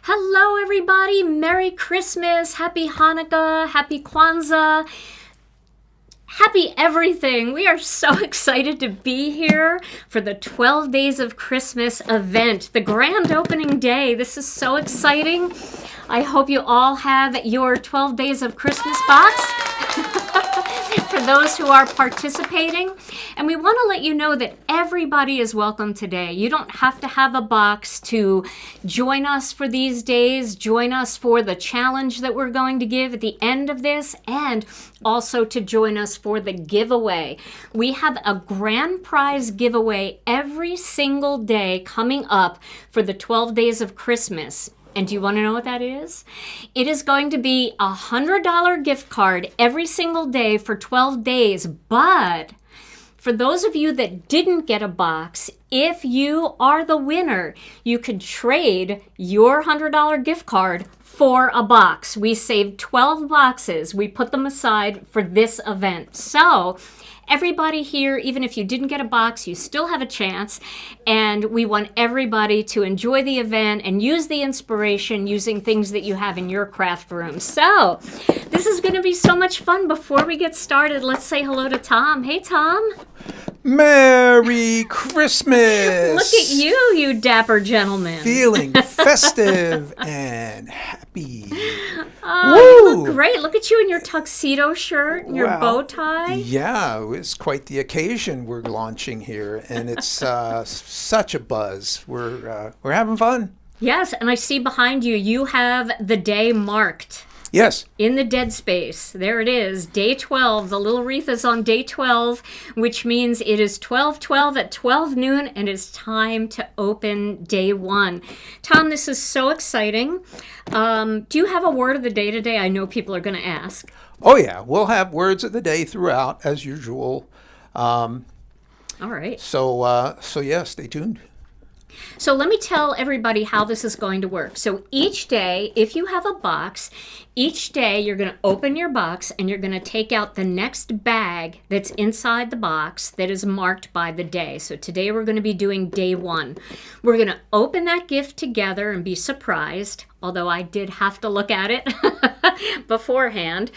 Hello, everybody. Merry Christmas. Happy Hanukkah. Happy Kwanzaa. Happy everything. We are so excited to be here for the 12 Days of Christmas event, the grand opening day. This is so exciting. I hope you all have your 12 Days of Christmas box. For those who are participating. And we want to let you know that everybody is welcome today. You don't have to have a box to join us for these days, join us for the challenge that we're going to give at the end of this, and also to join us for the giveaway. We have a grand prize giveaway every single day coming up for the 12 Days of Christmas. And do you want to know what that is? It is going to be a $100 gift card every single day for 12 days. But for those of you that didn't get a box, if you are the winner, you could trade your $100 gift card for a box. We saved 12 boxes. We put them aside for this event. So everybody here, even if you didn't get a box, you still have a chance. And we want everybody to enjoy the event and use the inspiration using things that you have in your craft room. So this is going to be so much fun. Before we get started, let's say hello to Tom. Hey, Tom. Merry Christmas! Look at you, you dapper gentleman. Feeling festive and happy. Oh, you look great. Look at you in your tuxedo shirt and your bow tie. Yeah, it's quite the occasion we're launching here, and it's such a buzz. We're having fun. Yes, and I see behind you, you have the day marked. Yes. In the dead space. There it is. Day 12. The little wreath is on day 12, which means it is 12/12 at 12 noon, and it's time to open day 1. Tom, this is so exciting. Do you have a word of the day today? I know people are going to ask. Oh, yeah. We'll have words of the day throughout, as usual. All right. So yeah, stay tuned. So let me tell everybody how this is going to work. So each day, if you have a box, each day you're going to open your box and you're going to take out the next bag that's inside the box that is marked by the day. So today we're going to be doing day 1. We're going to open that gift together and be surprised, although I did have to look at it beforehand.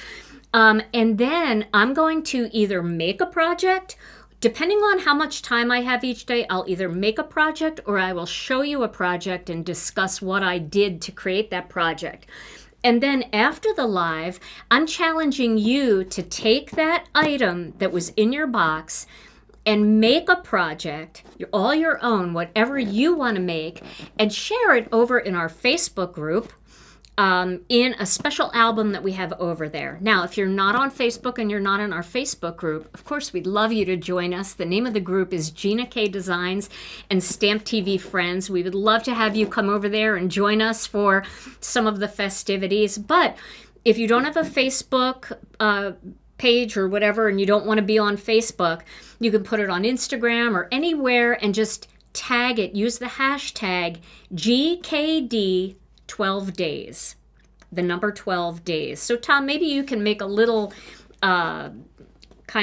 And then I'm going to either make a project. Depending on how much time I have each day, I'll either make a project or I will show you a project and discuss what I did to create that project. And then after the live, I'm challenging you to take that item that was in your box and make a project, all your own, whatever you want to make, and share it over in our Facebook group. In a special album that we have over there. Now, if you're not on Facebook and you're not in our Facebook group, of course, we'd love you to join us. The name of the group is Gina K Designs and Stamp TV Friends. We would love to have you come over there and join us for some of the festivities. But if you don't have a Facebook page or whatever, and you don't want to be on Facebook, you can put it on Instagram or anywhere and just tag it. Use the hashtag GKD 12 days, the number 12 days. So Tom, maybe you can make a little kind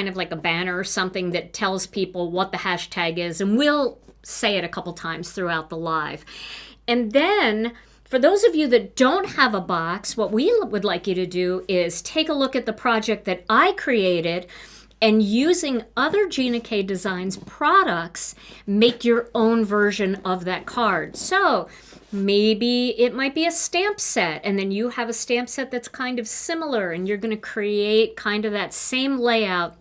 of like a banner or something that tells people what the hashtag is, and we'll say it a couple times throughout the live. And then for those of you that don't have a box, what we would like you to do is take a look at the project that I created, and using other Gina K Designs products, make your own version of that card. So maybe it might be a stamp set, and then you have a stamp set that's kind of similar, and you're going to create kind of that same layout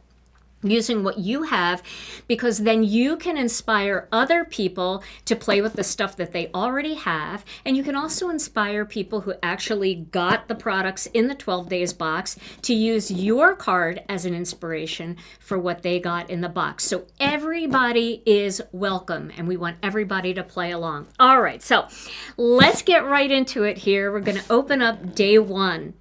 using what you have, because then you can inspire other people to play with the stuff that they already have, and you can also inspire people who actually got the products in the 12 days box to use your card as an inspiration for what they got in the box. So everybody is welcome, and we want everybody to play along. All right, so let's get right into it here. We're going to open up day 1.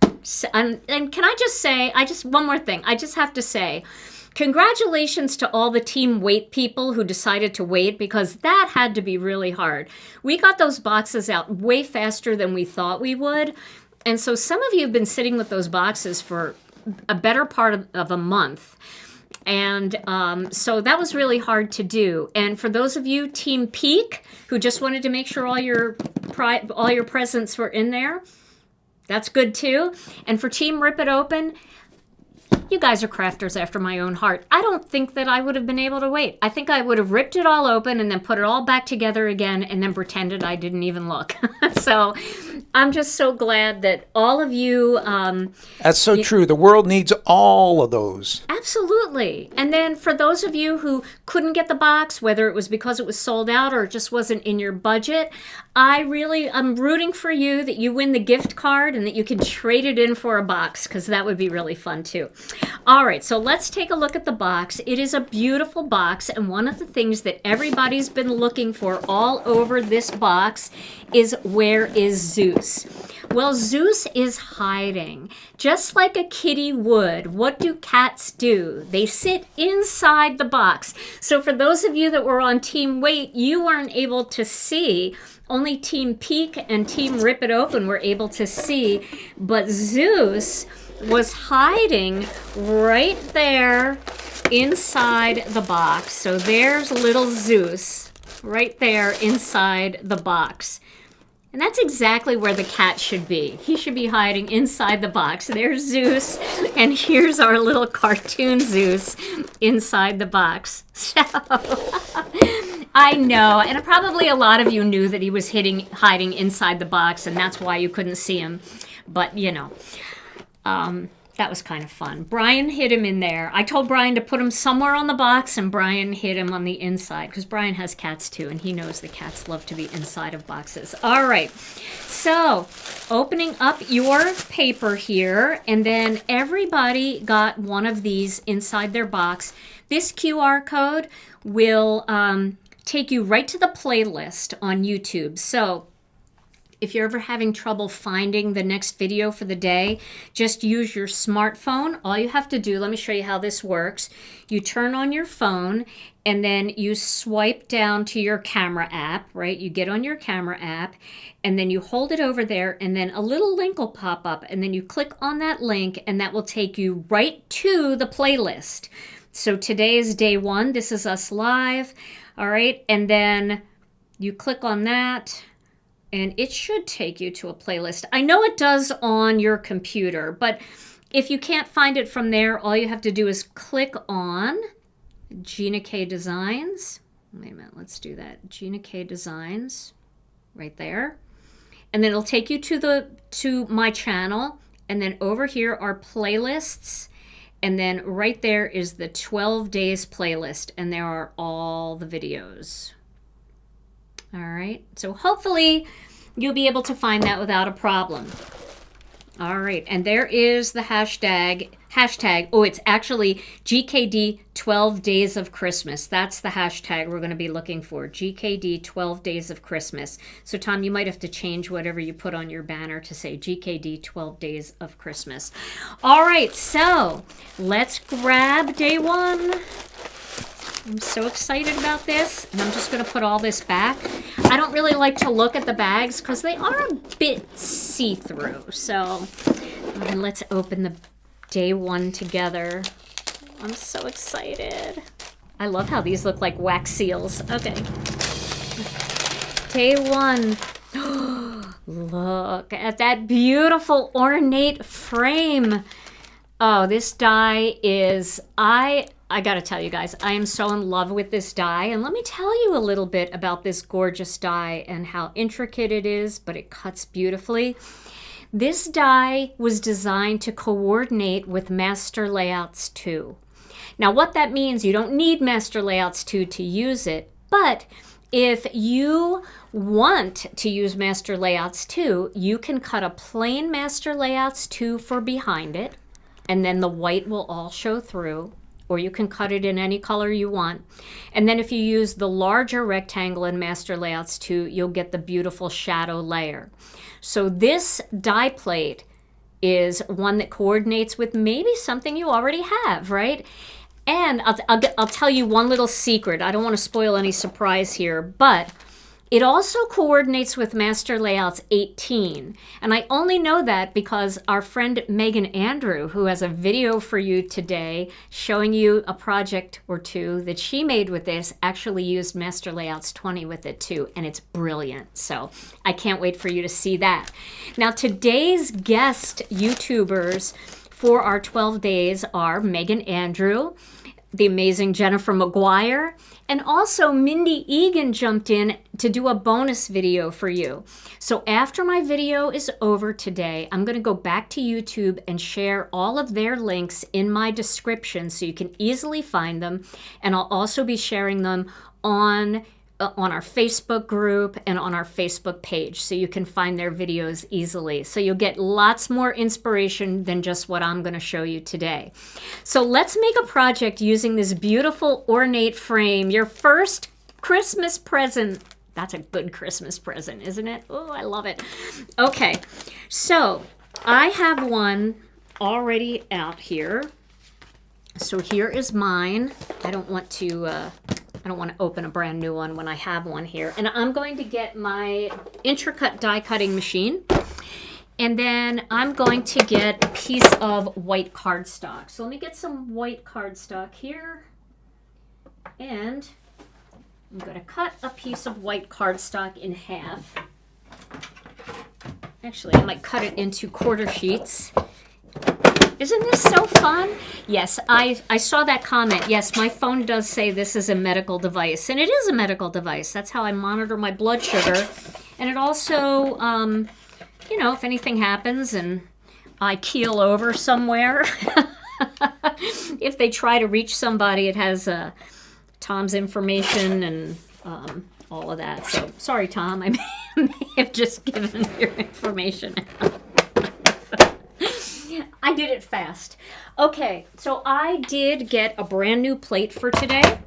And can I just say, one more thing. I just have to say, congratulations to all the team wait people who decided to wait, because that had to be really hard. We got those boxes out way faster than we thought we would. And so some of you have been sitting with those boxes for a better part of a month. And so that was really hard to do. And for those of you Team Peak who just wanted to make sure all your presents were in there, that's good too. And for Team Rip It Open, you guys are crafters after my own heart. I don't think that I would have been able to wait. I think I would have ripped it all open and then put it all back together again and then pretended I didn't even look. So I'm just so glad that all of you... That's so true. The world needs all of those. Absolutely. And then for those of you who couldn't get the box, whether it was because it was sold out or it just wasn't in your budget, I'm rooting for you that you win the gift card and that you can trade it in for a box, because that would be really fun too. All right, so let's take a look at the box. It is a beautiful box, and one of the things that everybody's been looking for all over this box is, where is Zeus? Well, Zeus is hiding. Just like a kitty would. What do cats do? They sit inside the box. So for those of you that were on Team Wait, you weren't able to see. Only Team Peak and Team Rip It Open were able to see. But Zeus was hiding right there inside the box. So there's little Zeus right there inside the box. And that's exactly where the cat should be. He should be hiding inside the box. There's Zeus, and here's our little cartoon Zeus inside the box. So, I know, and probably a lot of you knew that he was hiding inside the box, and that's why you couldn't see him. But, you know, that was kind of fun. Brian hid him in there. I told Brian to put him somewhere on the box, and Brian hid him on the inside, because Brian has cats too, and he knows the cats love to be inside of boxes. All right, so opening up your paper here, and then everybody got one of these inside their box. This QR code will take you right to the playlist on YouTube. So if you're ever having trouble finding the next video for the day, just use your smartphone. All you have to do, let me show you how this works. You turn on your phone and then you swipe down to your camera app, right? You get on your camera app and then you hold it over there, and then a little link will pop up, and then you click on that link and that will take you right to the playlist. So today is day 1. This is us live. All right. And then you click on that, and it should take you to a playlist. I know it does on your computer, but if you can't find it from there, all you have to do is click on Gina K Designs. Wait a minute, let's do that. Gina K Designs, right there. And then it'll take you to my channel, and then over here are playlists, and then right there is the 12 days playlist, and there are all the videos. All right, so hopefully you'll be able to find that without a problem. All right, and there is the hashtag. Oh, it's actually GKD 12 Days of Christmas. That's the hashtag we're going to be looking for, GKD 12 Days of Christmas. So, Tom, you might have to change whatever you put on your banner to say GKD 12 Days of Christmas. All right, so let's grab day 1. I'm so excited about this, and I'm just going to put all this back. I don't really like to look at the bags because they are a bit see-through. So let's open the day 1 together. I'm so excited. I love how these look like wax seals. Okay. Day 1. Look at that beautiful ornate frame. Oh, this die is... I gotta tell you guys, I am so in love with this die, and let me tell you a little bit about this gorgeous die and how intricate it is, but it cuts beautifully. This die was designed to coordinate with Master Layouts 2. Now what that means, you don't need Master Layouts 2 to use it, but if you want to use Master Layouts 2, you can cut a plain Master Layouts 2 for behind it, and then the white will all show through. Or you can cut it in any color you want. And then if you use the larger rectangle in Master Layouts 2, you'll get the beautiful shadow layer. So this die plate is one that coordinates with maybe something you already have, right? And I'll tell you one little secret. I don't want to spoil any surprise here, but It also coordinates with Master Layouts 18. And I only know that because our friend Megan Andrew, who has a video for you today showing you a project or two that she made with this, actually used Master Layouts 20 with it too. And it's brilliant. So I can't wait for you to see that. Now, today's guest YouTubers for our 12 days are Megan Andrew, the amazing Jennifer McGuire, and also Mindy Egan jumped in to do a bonus video for you. So after my video is over today, I'm going to go back to YouTube and share all of their links in my description so you can easily find them. And I'll also be sharing them on our Facebook group and on our Facebook page, so you can find their videos easily. So you'll get lots more inspiration than just what I'm going to show you today. So let's make a project using this beautiful ornate frame, your first Christmas present. That's a good Christmas present, isn't it? Oh, I love it. Okay, so I have one already out here. So here is mine. I don't want to open a brand new one when I have one here. And I'm going to get my intricate die cutting machine. And then I'm going to get a piece of white cardstock. So let me get some white cardstock here. And I'm going to cut a piece of white cardstock in half. Actually, I might cut it into quarter sheets. Isn't this so fun? Yes, I saw that comment. Yes, my phone does say this is a medical device, and it is a medical device. That's how I monitor my blood sugar. And it also, you know, if anything happens and I keel over somewhere, if they try to reach somebody, it has Tom's information and all of that. So, sorry, Tom, I may have just given your information out. I did it fast. Okay, so I did get a brand new plate for today.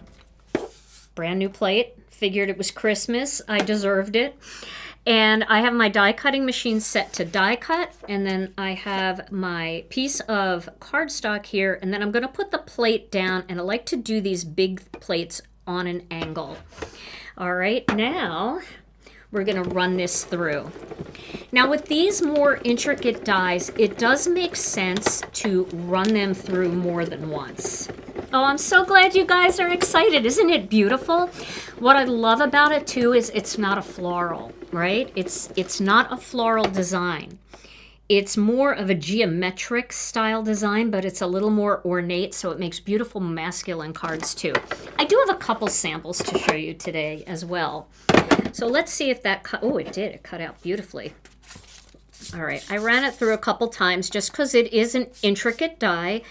Brand new plate. Figured it was Christmas. I deserved it. And I have my die cutting machine set to die cut. And then I have my piece of cardstock here. And then I'm going to put the plate down. And I like to do these big plates on an angle. All right, now we're going to run this through. Now with these more intricate dies, it does make sense to run them through more than once. Oh, I'm so glad you guys are excited. Isn't it beautiful? What I love about it too is it's not a floral, right? It's not a floral design. It's more of a geometric style design, but it's a little more ornate, so it makes beautiful masculine cards too. I do have a couple samples to show you today as well. So let's see if that cut, oh, it did. It cut out beautifully. All right, I ran it through a couple times just because it is an intricate die.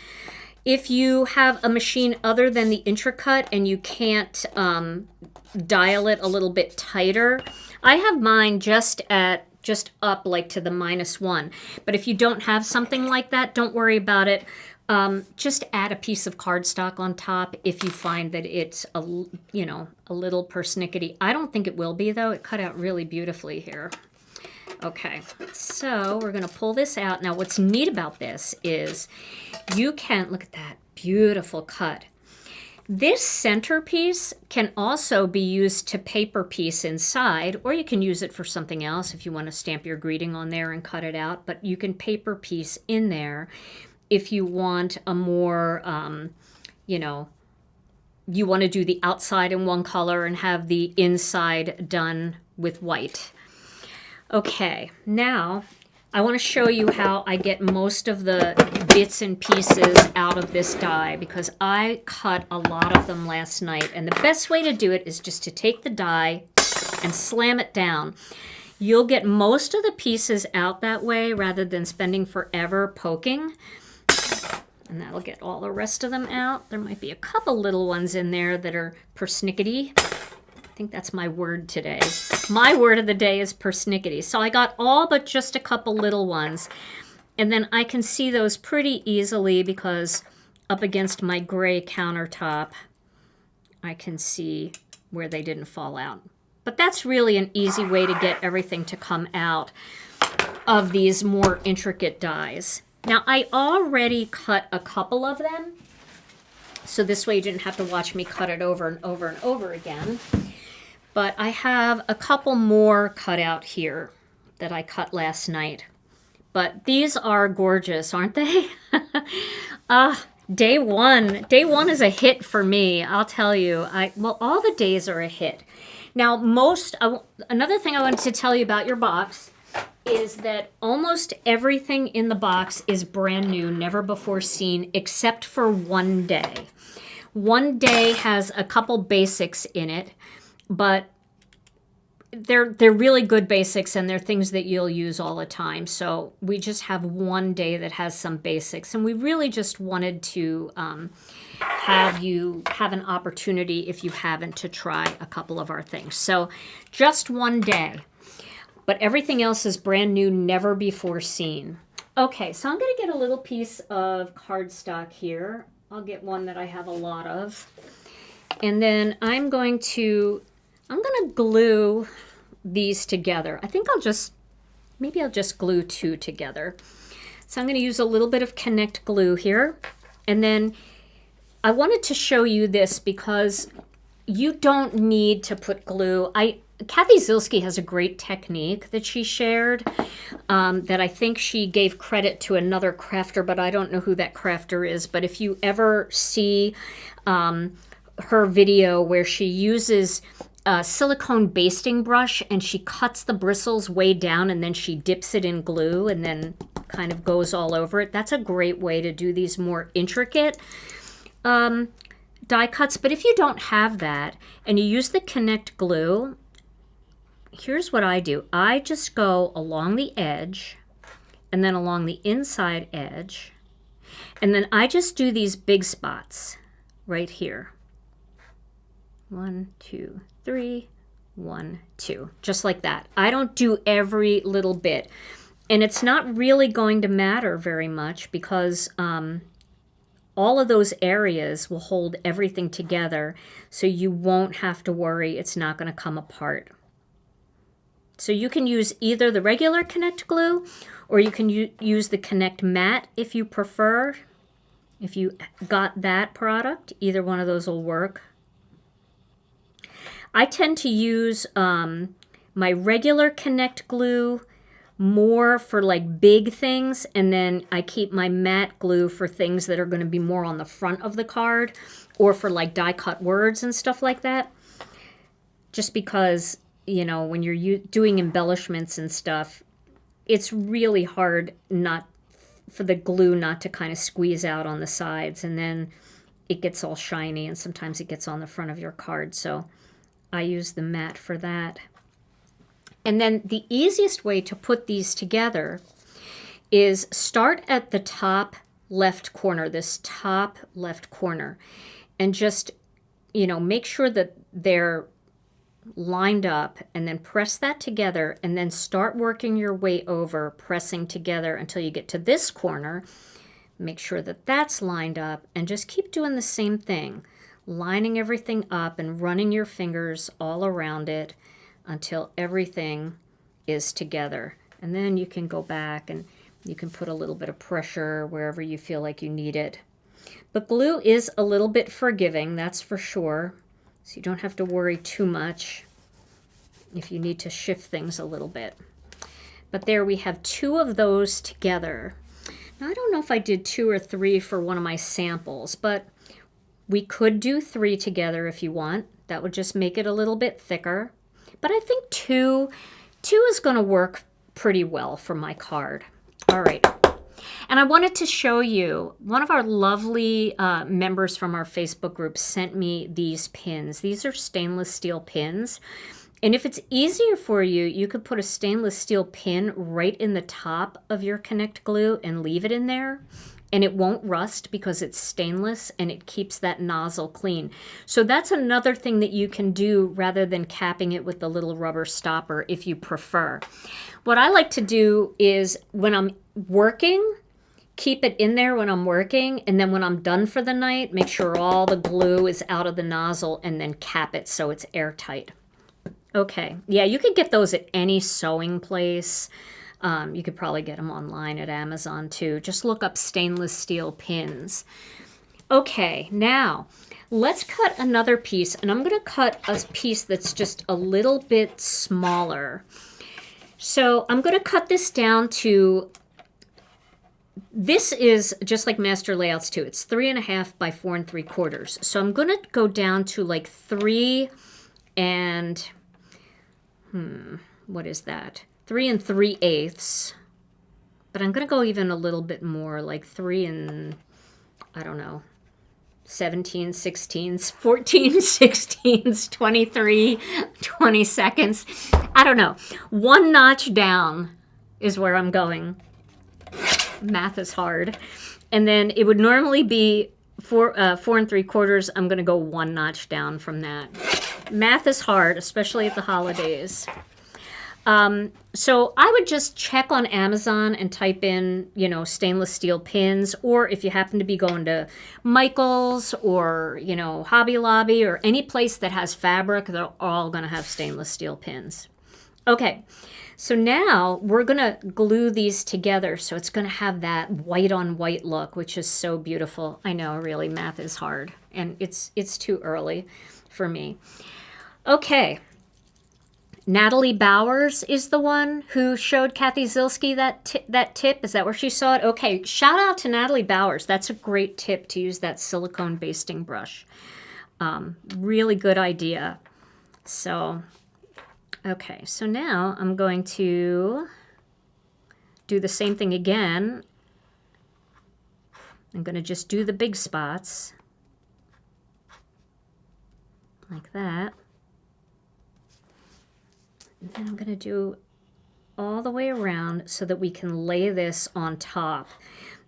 If you have a machine other than the intricate and you can't dial it a little bit tighter, I have mine just up like to the -1. But if you don't have something like that, don't worry about it. Just add a piece of cardstock on top if you find that it's a little persnickety. I don't think it will be though. It cut out really beautifully here. Okay, so we're going to pull this out. Now what's neat about this is you can, look at that beautiful cut. This centerpiece can also be used to paper piece inside, or you can use it for something else if you want to stamp your greeting on there and cut it out, but you can paper piece in there if you want a more, you want to do the outside in one color and have the inside done with white. Okay, now I want to show you how I get most of the bits and pieces out of this die because I cut a lot of them last night. And the best way to do it is just to take the die and slam it down. You'll get most of the pieces out that way rather than spending forever poking. And that'll get all the rest of them out. There might be a couple little ones in there that are persnickety. I think that's my word today. My word of the day is persnickety. So I got all but just a couple little ones. And then I can see those pretty easily because up against my gray countertop, I can see where they didn't fall out. But that's really an easy way to get everything to come out of these more intricate dies. Now I already cut a couple of them. So this way you didn't have to watch me cut it over and over and over again. But I have a couple more cut out here that I cut last night. But these are gorgeous, aren't they? Day one. Day one is a hit for me, I'll tell you. Well, all the days are a hit. Now, another thing I wanted to tell you about your box is that almost everything in the box is brand new, never before seen, except for one day. One day has a couple basics in it, but they're really good basics, and they're things that you'll use all the time. So we just have one day that has some basics, and we really just wanted to have you have an opportunity, if you haven't, to try a couple of our things. So just one day, but everything else is brand new, never before seen. Okay, so I'm going to get a little piece of cardstock here. I'll get one that I have a lot of, and then I'm going to glue these together. I think maybe I'll just glue two together. So I'm going to use a little bit of Connect glue here. And then I wanted to show you this because you don't need to put glue. Kathy Zilski has a great technique that she shared that I think she gave credit to another crafter, but I don't know who that crafter is. But if you ever see her video where she uses a silicone basting brush and she cuts the bristles way down and then she dips it in glue and then kind of goes all over it. That's a great way to do these more intricate die cuts. But if you don't have that and you use the Connect glue, here's what I do. I just go along the edge and then along the inside edge, and then I just do these big spots right here. 1, 2, 3, 1, 2, just like that. I don't do every little bit, and it's not really going to matter very much because all of those areas will hold everything together, so you won't have to worry it's not going to come apart. So you can use either the regular Connect glue, or you can use the Connect matte if you prefer. If you got that product, either one of those will work. I tend to use my regular Connect glue more for like big things, and then I keep my matte glue for things that are going to be more on the front of the card, or for like die cut words and stuff like that. Just because, you know, when you're doing embellishments and stuff, it's really hard not for the glue not to kind of squeeze out on the sides, and then it gets all shiny, and sometimes it gets on the front of your card. So I use the matte for that. And then the easiest way to put these together is start at the top left corner, this top left corner, and just, you know, make sure that they're lined up, and then press that together, and then start working your way over, pressing together until you get to this corner. Make sure that that's lined up, and just keep doing the same thing, lining everything up and running your fingers all around it until everything is together. And then you can go back and you can put a little bit of pressure wherever you feel like you need it. But glue is a little bit forgiving, that's for sure. So you don't have to worry too much if you need to shift things a little bit. But there we have two of those together. Now I don't know if I did 2 or 3 for one of my samples, but we could do 3 together if you want. That would just make it a little bit thicker. But I think 2 is going to work pretty well for my card. All right. And I wanted to show you, one of our lovely members from our Facebook group sent me these pins. These are stainless steel pins. And if it's easier for you, you could put a stainless steel pin right in the top of your Connect glue and leave it in there. And it won't rust because it's stainless, and it keeps that nozzle clean. So that's another thing that you can do rather than capping it with the little rubber stopper if you prefer. What I like to do is when I'm working, keep it in there when I'm working, and then when I'm done for the night, make sure all the glue is out of the nozzle and then cap it so it's airtight. Okay, yeah, you could get those at any sewing place. You could probably get them online at Amazon too. Just look up stainless steel pins. Okay, now let's cut another piece, and I'm going to cut a piece that's just a little bit smaller. So I'm going to cut this down to, this is just like Master Layouts too. It's 3.5 by 4 3/4. So I'm going to go down to like 3 and, what is that? 3 3/8. But I'm going to go even a little bit more, like 3 and, I don't know, 17 16ths, 14 16ths, 23 22nds. I don't know. 1 notch down is where I'm going. Math is hard. And then it would normally be 4 3/4. I'm going to go 1 notch down from that. Math is hard, especially at the holidays. So I would just check on Amazon and type in, you know, stainless steel pins, or if you happen to be going to Michael's or, you know, Hobby Lobby or any place that has fabric, they're all going to have stainless steel pins. Okay, so now we're going to glue these together so it's going to have that white on white look, which is so beautiful. I know, really, math is hard, and it's too early for me. Okay. Natalie Bowers is the one who showed Kathy Zilski that tip. Is that where she saw it? Okay, shout out to Natalie Bowers. That's a great tip to use that silicone basting brush. Really good idea. So, okay, so now I'm going to do the same thing again. I'm going to just do the big spots like that. And then I'm going to do all the way around so that we can lay this on top.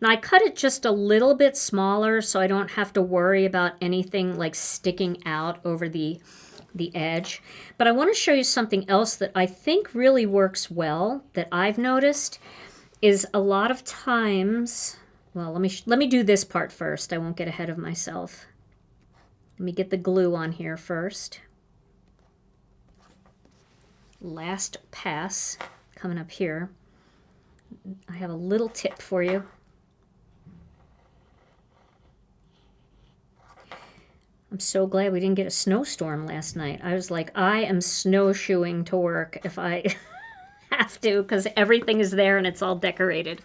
Now I cut it just a little bit smaller so I don't have to worry about anything like sticking out over the edge. But I want to show you something else that I think really works well that I've noticed is a lot of times, well, let me do this part first. I won't get ahead of myself. Let me get the glue on here first. Last pass coming up here. I have a little tip for you. I'm so glad we didn't get a snowstorm last night. I was like, I am snowshoeing to work if I have to, because everything is there and it's all decorated.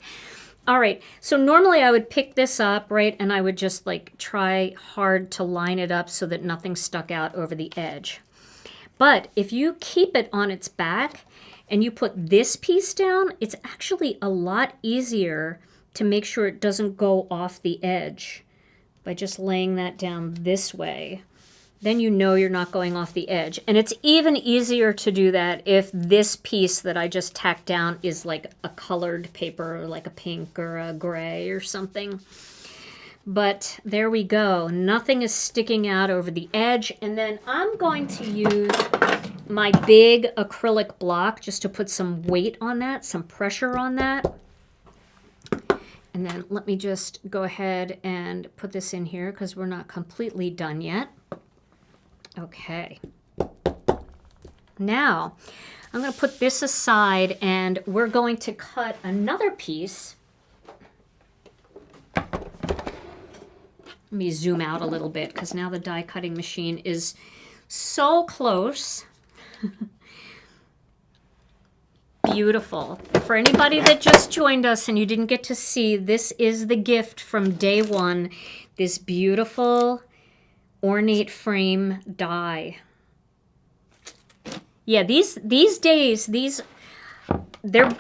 All right, so normally I would pick this up, right, and I would just like try hard to line it up so that nothing stuck out over the edge. But if you keep it on its back and you put this piece down, it's actually a lot easier to make sure it doesn't go off the edge by just laying that down this way. Then you know you're not going off the edge. And it's even easier to do that if this piece that I just tacked down is like a colored paper, like a pink or a gray or something. But there we go. Nothing is sticking out over the edge. And then I'm going to use my big acrylic block just to put some weight on that, some pressure on that. And then let me just go ahead and put this in here because we're not completely done yet. Okay. Now, I'm going to put this aside and we're going to cut another piece. Let me zoom out a little bit because now the die cutting machine is so close. Beautiful. For anybody that just joined us and you didn't get to see, this is the gift from day one. This beautiful ornate frame die. Yeah, these days, they're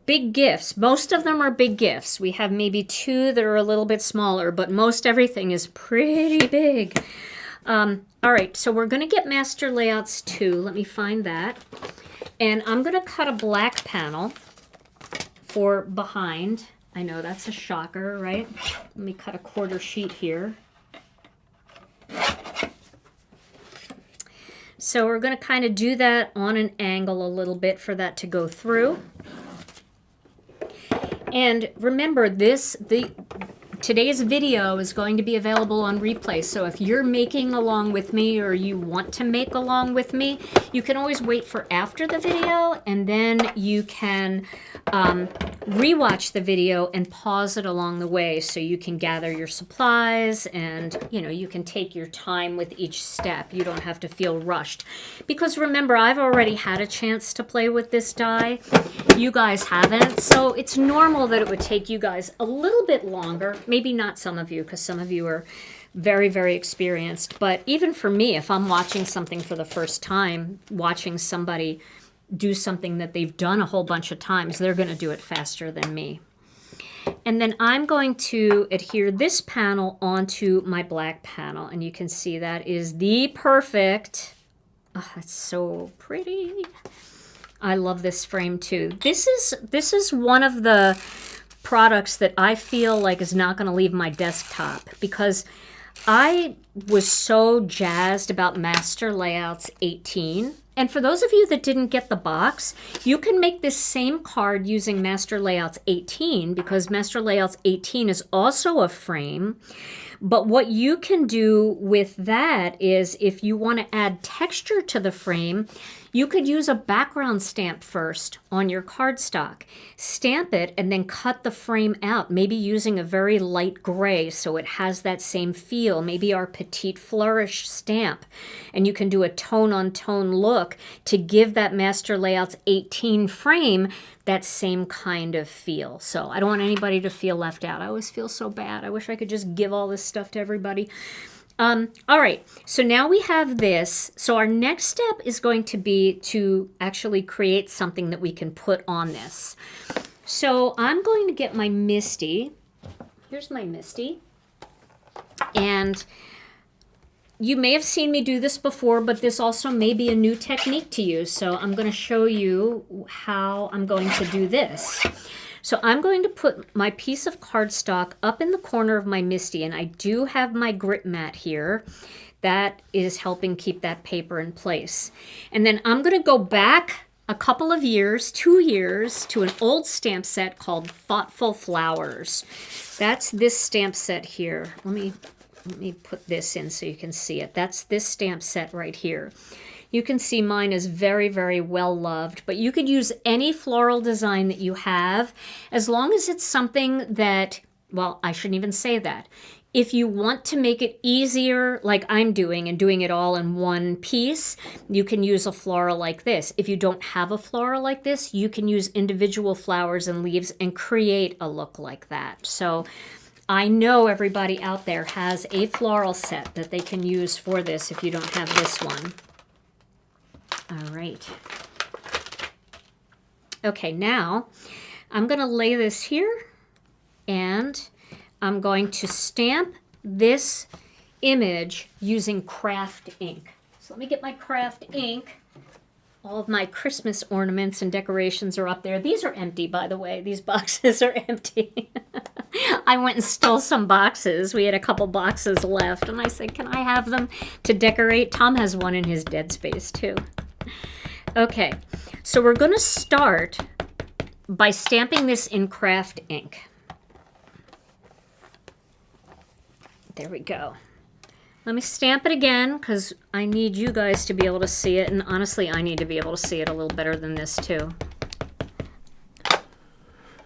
big gifts. Most of them are big gifts. We have maybe 2 that are a little bit smaller, but most everything is pretty big. All right, so we're going to get Master Layouts 2. Let me find that. And I'm going to cut a black panel for behind. I know that's a shocker, right? Let me cut a 1/4 sheet here. So we're going to kind of do that on an angle a little bit for that to go through. And remember, today's video is going to be available on replay. So if you're making along with me or you want to make along with me, you can always wait for after the video and then you can rewatch the video and pause it along the way so you can gather your supplies and, you can take your time with each step. You don't have to feel rushed. Because remember, I've already had a chance to play with this die. You guys haven't. So it's normal that it would take you guys a little bit longer. Maybe not some of you, because some of you are very, very experienced. But even for me, if I'm watching something for the first time, watching somebody do something that they've done a whole bunch of times, they're going to do it faster than me. And then I'm going to adhere this panel onto my black panel. And you can see that is the perfect, oh, that's so pretty. I love this frame too. This is one of the products that I feel like is not going to leave my desktop, because I was so jazzed about Master Layouts 18. And for those of you that didn't get the box, you can make this same card using Master Layouts 18, because Master Layouts 18 is also a frame. But what you can do with that is, if you want to add texture to the frame, you could use a background stamp first on your cardstock. Stamp it and then cut the frame out, maybe using a very light gray so it has that same feel, maybe our Petite Flourish stamp. And you can do a tone-on-tone look to give that Master Layouts 18 frame that same kind of feel. So I don't want anybody to feel left out. I always feel so bad. I wish I could just give all this stuff to everybody. All right, so now we have this. So our next step is going to be to actually create something that we can put on this. So I'm going to get my Misty. Here's my Misty. And you may have seen me do this before, but this also may be a new technique to you. So I'm going to show you how I'm going to do this. So I'm going to put my piece of cardstock up in the corner of my Misty, and I do have my grip mat here. That is helping keep that paper in place. And then I'm going to go back a couple of years, 2 years, to an old stamp set called Thoughtful Flowers. That's this stamp set here. Let me put this in so you can see it. That's this stamp set right here. You can see mine is very, very well loved, but you could use any floral design that you have, as long as it's something that, well, I shouldn't even say that. If you want to make it easier, like I'm doing, and doing it all in one piece, you can use a floral like this. If you don't have a floral like this, you can use individual flowers and leaves and create a look like that. So I know everybody out there has a floral set that they can use for this if you don't have this one. All right. Okay, now I'm going to lay this here, and I'm going to stamp this image using craft ink. So let me get my craft ink. All of my Christmas ornaments and decorations are up there. These are empty, by the way. These boxes are empty. I went and stole some boxes. We had a couple boxes left, and I said, can I have them to decorate? Tom has one in his dead space, too. Okay, so we're going to start by stamping this in craft ink. There we go. Let me stamp it again, because I need you guys to be able to see it, and honestly, I need to be able to see it a little better than this, too.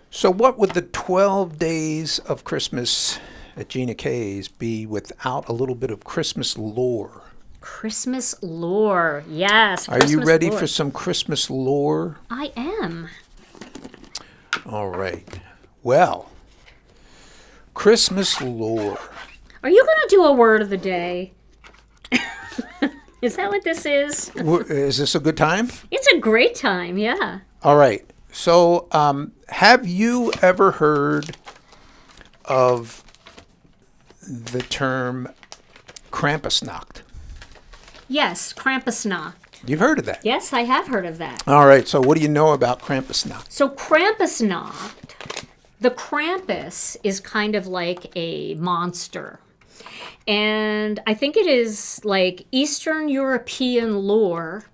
So what would the 12 days of Christmas at Gina K's be without a little bit of Christmas lore? Christmas lore, yes. Are you ready for some Christmas lore? I am. All right. Well, Christmas lore. Are you going to do a word of the day? Is that what this is? Is this a good time? It's a great time, yeah. All right. So, have you ever heard of the term Krampusnacht? Yes, Krampusnacht. You've heard of that? Yes, I have heard of that. All right. So, what do you know about Krampusnacht? So, Krampusnacht, the Krampus is kind of like a monster. And I think it is like Eastern European lore,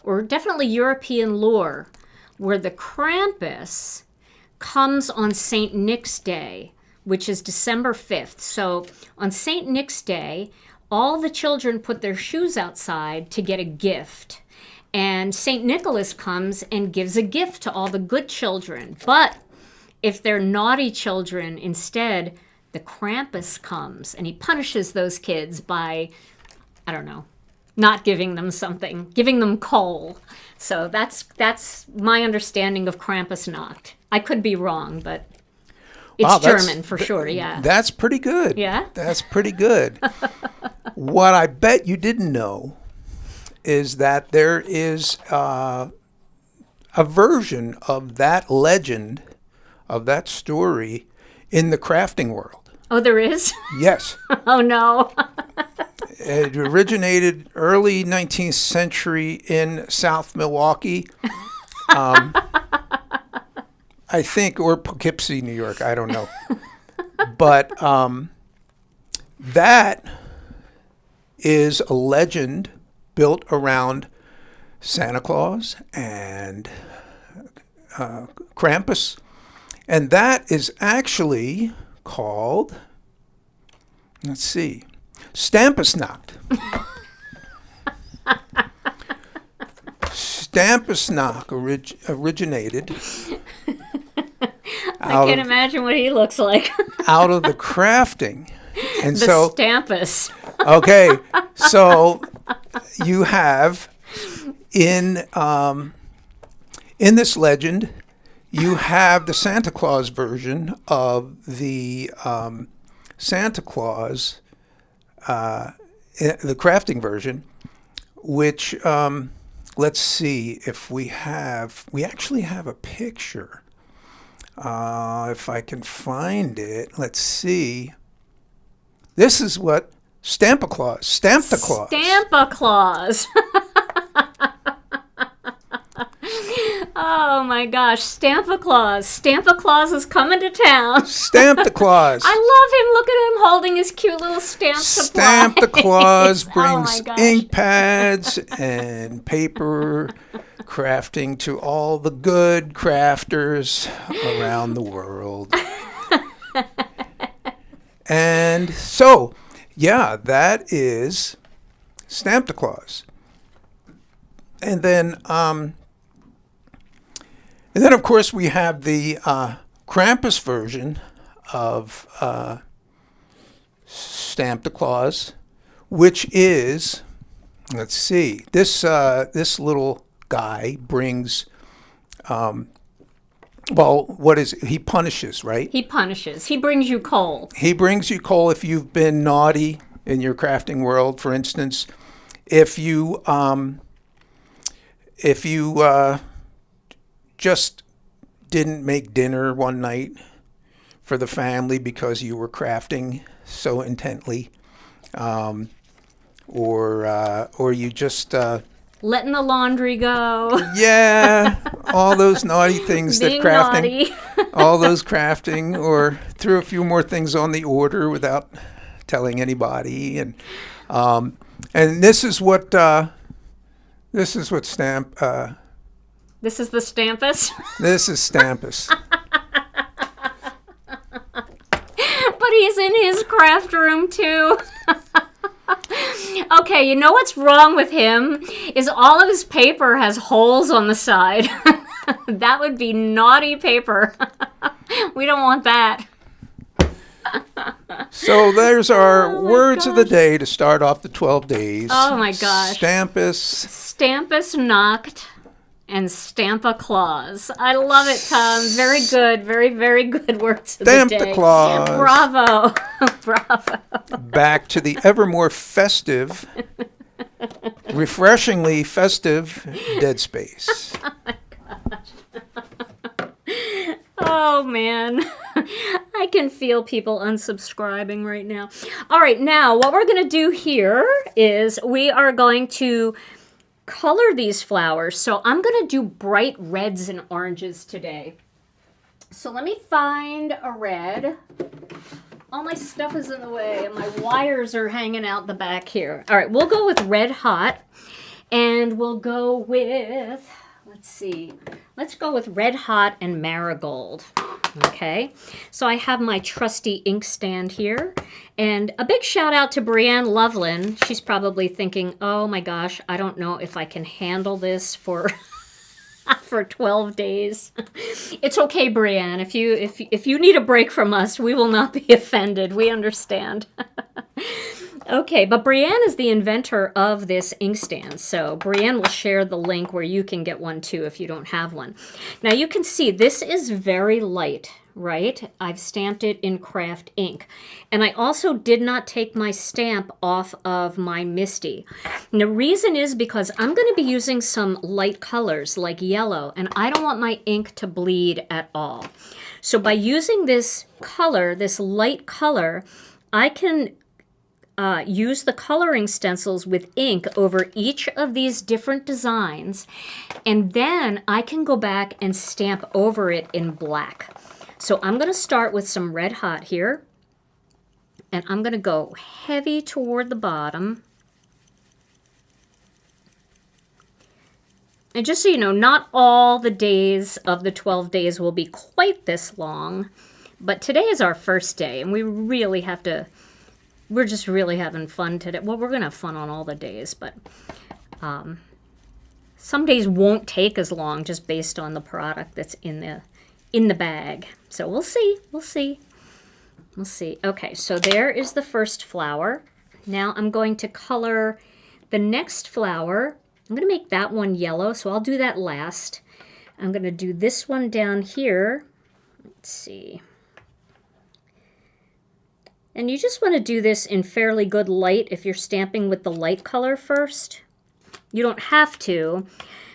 or definitely European lore, where the Krampus comes on St. Nick's Day, which is December 5th. So on St. Nick's Day, all the children put their shoes outside to get a gift. And St. Nicholas comes and gives a gift to all the good children. But if they're naughty children, instead, the Krampus comes and he punishes those kids by, I don't know, not giving them something, giving them coal. So that's my understanding of Krampusnacht. I could be wrong, but it's Wow, German for sure, yeah. That's pretty good. Yeah? That's pretty good. What I bet you didn't know is that there is a version of that legend, of that story, in the crafting world. Oh, there is? Yes. Oh, no. It originated early 19th century in South Milwaukee. I think, or Poughkeepsie, New York. I don't know. But that is a legend built around Santa Claus and Krampus. And that is actually called, let's see, Stampusnacht. Stampusnacht originated. I can't imagine what he looks like. Out of the crafting. And The so, Stampus. okay, so you have in this legend, you have the Santa Claus version of the Santa Claus, the crafting version, which let's see if we actually have a picture. If I can find it, let's see. This is what Stampa Claus. Stampa Claus. Oh my gosh, Stampa Claus. Stampa Claus is coming to town. Stampa Claus. I love him. Look at him holding his cute little stamp supply. Stampa Claus Oh brings my gosh. ink pads and paper crafting to all the good crafters around the world. And so, yeah, that is Santa Claus. And then of course we have the Krampus version of Santa Claus, which is, let's see, this little guy brings, he punishes, right? He punishes. He brings you coal. He brings you coal if you've been naughty in your crafting world. For instance, if you just didn't make dinner one night for the family because you were crafting so intently, or you just Letting the laundry go. yeah, all those naughty things Being that crafting, naughty. all those crafting, or threw a few more things on the order without telling anybody, and this is what stamp. This is the Stampus. This is Stampus. But he's in his craft room too. Okay, you know what's wrong with him is all of his paper has holes on the side. That would be naughty paper. We don't want that. So there's our Oh my words of the gosh. day to start off the 12 days. Oh my gosh. Stampus. Stampusnacht and Stampa Claus. I love it, Tom. Very good. Very, very good words of the Stampa day. Claus. Bravo. Bravo. Back to the ever more festive, refreshingly festive Dead Space. Oh, man. I can feel people unsubscribing right now. All right, now what we're going to do here is we are going to color these flowers. So I'm going to do bright reds and oranges today. So let me find a red. All my stuff is in the way and my wires are hanging out the back here. All right, we'll go with Red Hot and we'll go with, let's see, let's go with Red Hot and Marigold. Okay, so I have my trusty inkstand here. And a big shout out to Brianne Loveland. She's probably thinking, oh my gosh, I don't know if I can handle this for for 12 days. It's okay, Brienne. If you need a break from us, we will not be offended. We understand. Okay, but Brienne is the inventor of this inkstand, so Brienne will share the link where you can get one too if you don't have one. Now you can see this is very light, right? I've stamped it in craft ink. And I also did not take my stamp off of my Misty. And the reason is because I'm going to be using some light colors like yellow, and I don't want my ink to bleed at all. So by using this color, this light color, I can use the coloring stencils with ink over each of these different designs, and then I can go back and stamp over it in black. So I'm going to start with some Red Hot here, and I'm going to go heavy toward the bottom. And just so you know, not all the days of the 12 days will be quite this long, but today is our first day, and we really have to... We're just really having fun today. Well, we're going to have fun on all the days, but some days won't take as long just based on the product that's in the bag. So we'll see. We'll see. We'll see. Okay, so there is the first flower. Now I'm going to color the next flower. I'm going to make that one yellow, so I'll do that last. I'm going to do this one down here. Let's see. And you just want to do this in fairly good light if you're stamping with the light color first. You don't have to,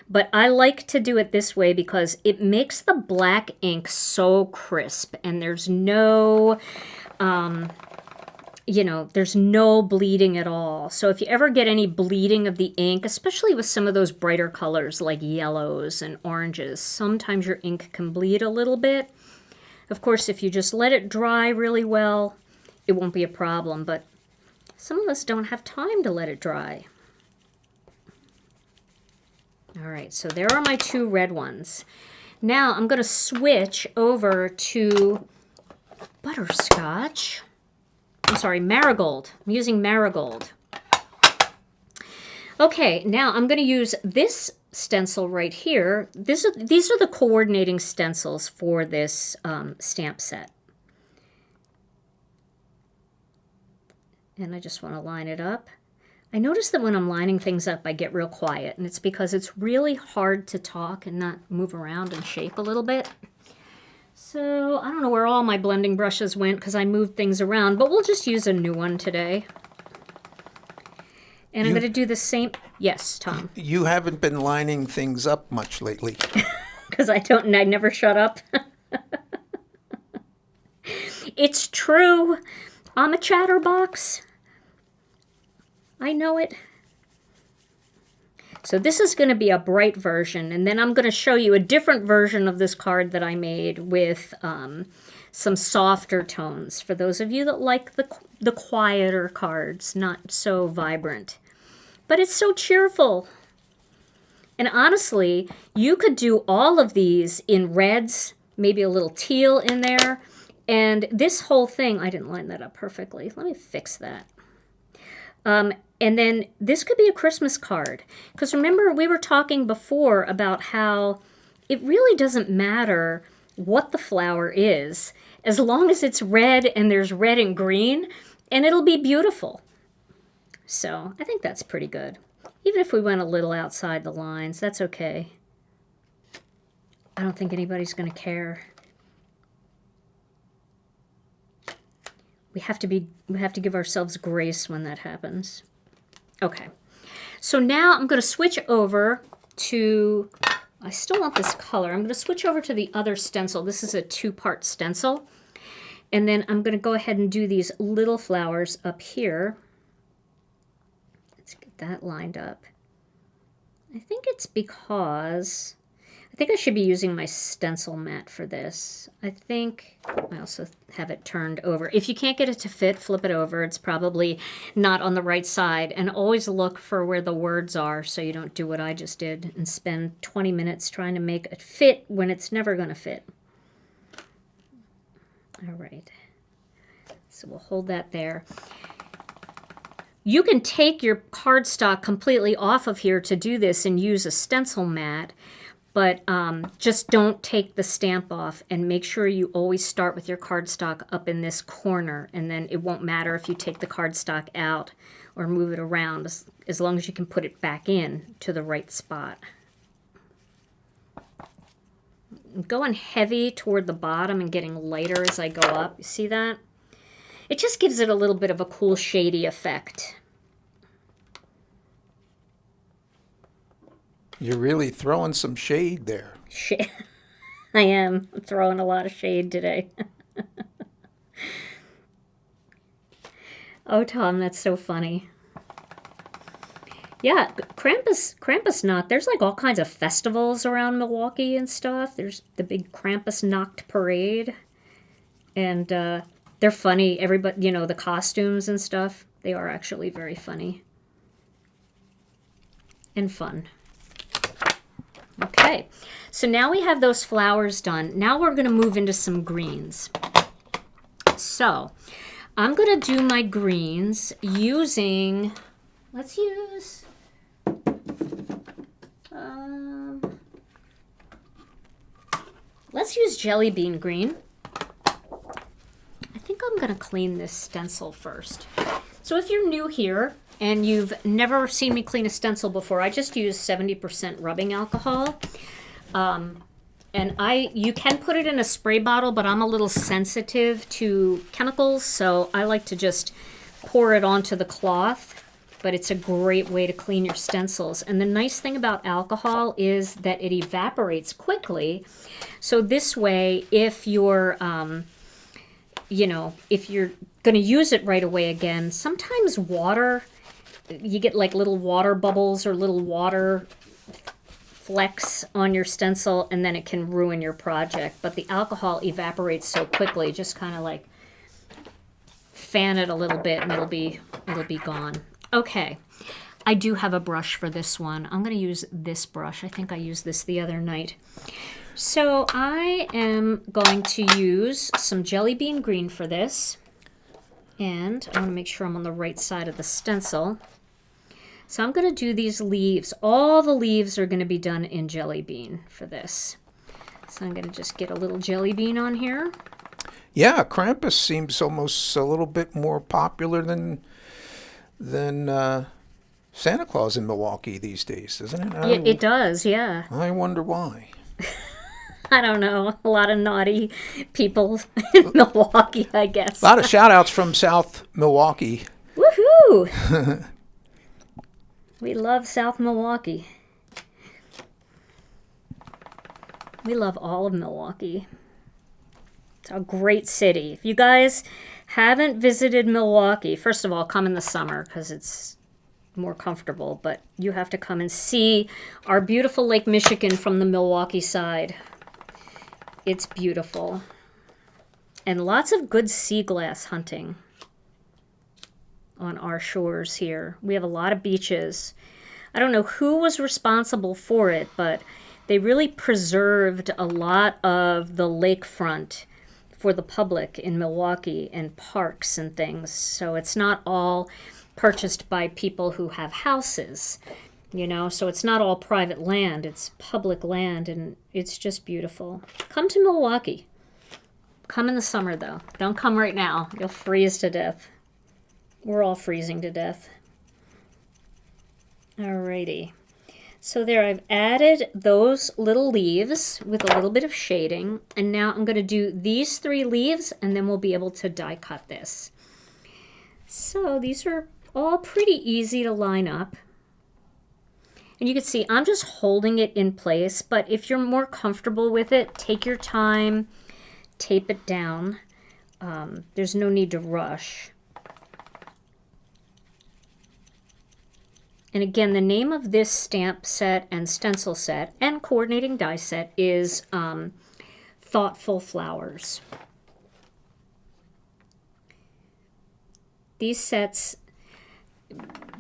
but I like to do it this way because it makes the black ink so crisp, and there's no, there's no bleeding at all. So if you ever get any bleeding of the ink, especially with some of those brighter colors like yellows and oranges, sometimes your ink can bleed a little bit. Of course, if you just let it dry really well, it won't be a problem, but some of us don't have time to let it dry. All right, so there are my two red ones. Now I'm going to switch over to butterscotch. I'm sorry, marigold. I'm using marigold. Okay, now I'm going to use this stencil right here. These are the coordinating stencils for this stamp set. And I just want to line it up. I notice that when I'm lining things up, I get real quiet, and it's because it's really hard to talk and not move around and shape a little bit. So I don't know where all my blending brushes went because I moved things around, but we'll just use a new one today. And I'm going to do the same. Yes, Tom. You haven't been lining things up much lately. Because I never shut up. It's true. I'm a chatterbox. I know it. So this is going to be a bright version, and then I'm going to show you a different version of this card that I made with some softer tones for those of you that like the quieter cards, not so vibrant. But it's so cheerful. And honestly, you could do all of these in reds, maybe a little teal in there. And this whole thing, I didn't line that up perfectly. Let me fix that. And then this could be a Christmas card. Because remember, we were talking before about how it really doesn't matter what the flower is, as long as it's red and there's red and green, and it'll be beautiful. So I think that's pretty good. Even if we went a little outside the lines, that's okay. I don't think anybody's going to care. We have to give ourselves grace when that happens. Okay. So now I'm going to switch over to, I still want this color. I'm going to switch over to the other stencil. This is a 2-part stencil. And then I'm going to go ahead and do these little flowers up here. Let's get that lined up. I think it's because I think I should be using my stencil mat for this. I think I also have it turned over. If you can't get it to fit, flip it over. It's probably not on the right side. And always look for where the words are so you don't do what I just did and spend 20 minutes trying to make it fit when it's never going to fit. All right. So we'll hold that there. You can take your cardstock completely off of here to do this and use a stencil mat. But just don't take the stamp off, and make sure you always start with your cardstock up in this corner, and then it won't matter if you take the cardstock out or move it around, as long as you can put it back in to the right spot. I'm going heavy toward the bottom and getting lighter as I go up. You see that? It just gives it a little bit of a cool shady effect. You're really throwing some shade there. I am. I'm throwing a lot of shade today. Oh, Tom, that's so funny. Yeah, Krampusnacht, there's like all kinds of festivals around Milwaukee and stuff. There's the big Krampusnacht parade. And they're funny. Everybody, you know, the costumes and stuff, they are actually very funny. And fun. Okay, so now we have those flowers done. Now we're going to move into some greens. So I'm going to do my greens using, let's use, jelly bean green. I think I'm going to clean this stencil first. So if you're new here and you've never seen me clean a stencil before, I just use 70% rubbing alcohol. And you can put it in a spray bottle, but I'm a little sensitive to chemicals, so I like to just pour it onto the cloth. But it's a great way to clean your stencils. And the nice thing about alcohol is that it evaporates quickly. So this way, if you're, if you're going to use it right away again, sometimes water, you get like little water bubbles or little water flecks on your stencil, and then it can ruin your project. But the alcohol evaporates so quickly, just kind of like fan it a little bit and it'll be gone. Okay, I do have a brush for this one. I'm going to use this brush. I think I used this the other night. So I am going to use some jelly bean green for this. And I want to make sure I'm on the right side of the stencil. So I'm going to do these leaves. All the leaves are going to be done in jelly bean for this. So I'm going to just get a little jelly bean on here. Yeah, Krampus seems almost a little bit more popular than Santa Claus in Milwaukee these days, doesn't it? It does, yeah. I wonder why. I don't know. A lot of naughty people in Milwaukee, I guess. A lot of shout-outs from South Milwaukee. Woohoo! We love South Milwaukee. We love all of Milwaukee. It's a great city. If you guys haven't visited Milwaukee, first of all, come in the summer because it's more comfortable, but you have to come and see our beautiful Lake Michigan from the Milwaukee side. It's beautiful. And lots of good sea glass hunting on our shores here. We have a lot of beaches. I don't know who was responsible for it, but they really preserved a lot of the lakefront for the public in Milwaukee and parks and things. So it's not all purchased by people who have houses, you know, so it's not all private land, it's public land, and it's just beautiful. Come to Milwaukee. Come in the summer, though. Don't come right now. You'll freeze to death. We're all freezing to death. Alrighty. So there, I've added those little leaves with a little bit of shading, and now I'm going to do these 3 leaves, and then we'll be able to die cut this. So these are all pretty easy to line up. And you can see I'm just holding it in place, but if you're more comfortable with it, take your time, tape it down. There's no need to rush. And again, the name of this stamp set and stencil set and coordinating die set is Thoughtful Flowers. These sets,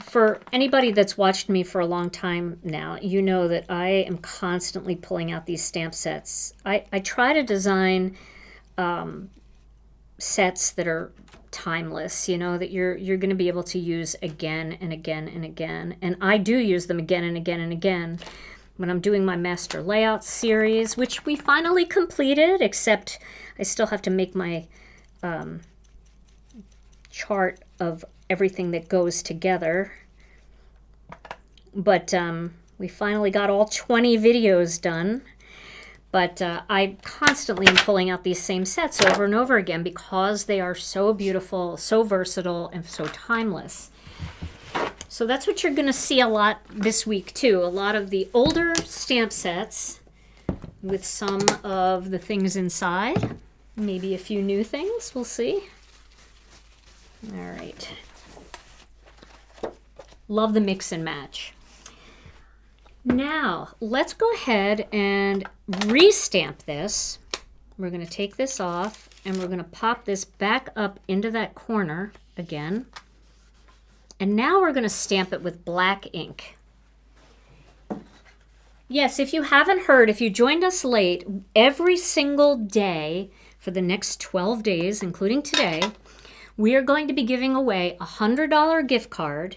for anybody that's watched me for a long time now, you know that I am constantly pulling out these stamp sets. I try to design sets that are timeless, you know, that you're going to be able to use again and again and again. And I do use them again and again and again. when I'm doing my master layout series, which we finally completed, except I still have to make my chart of everything that goes together. But we finally got all 20 videos done. But I constantly am pulling out these same sets over and over again because they are so beautiful, so versatile, and so timeless. So that's what you're going to see a lot this week too. A lot of the older stamp sets with some of the things inside. Maybe a few new things. We'll see. All right. Love the mix and match. Now, let's go ahead and restamp this. We're going to take this off and we're going to pop this back up into that corner again. And now we're going to stamp it with black ink. Yes, if you haven't heard, if you joined us late, every single day for the next 12 days, including today, we are going to be giving away a $100 gift card.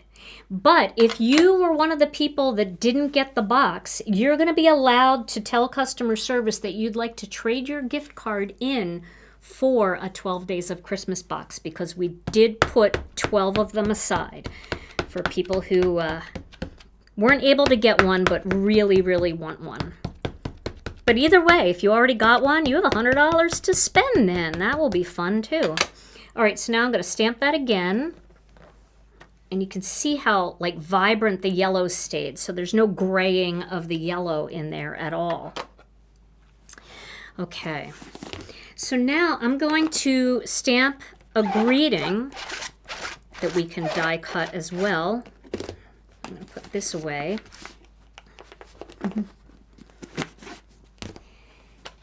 But if you were one of the people that didn't get the box, you're going to be allowed to tell customer service that you'd like to trade your gift card in for a 12 Days of Christmas box, because we did put 12 of them aside for people who weren't able to get one but really, really want one. But either way, if you already got one, you have $100 to spend then. That will be fun too. All right, so now I'm going to stamp that again. And you can see how like vibrant the yellow stayed. So there's no graying of the yellow in there at all. Okay. So now I'm going to stamp a greeting that we can die cut as well. I'm going to put this away.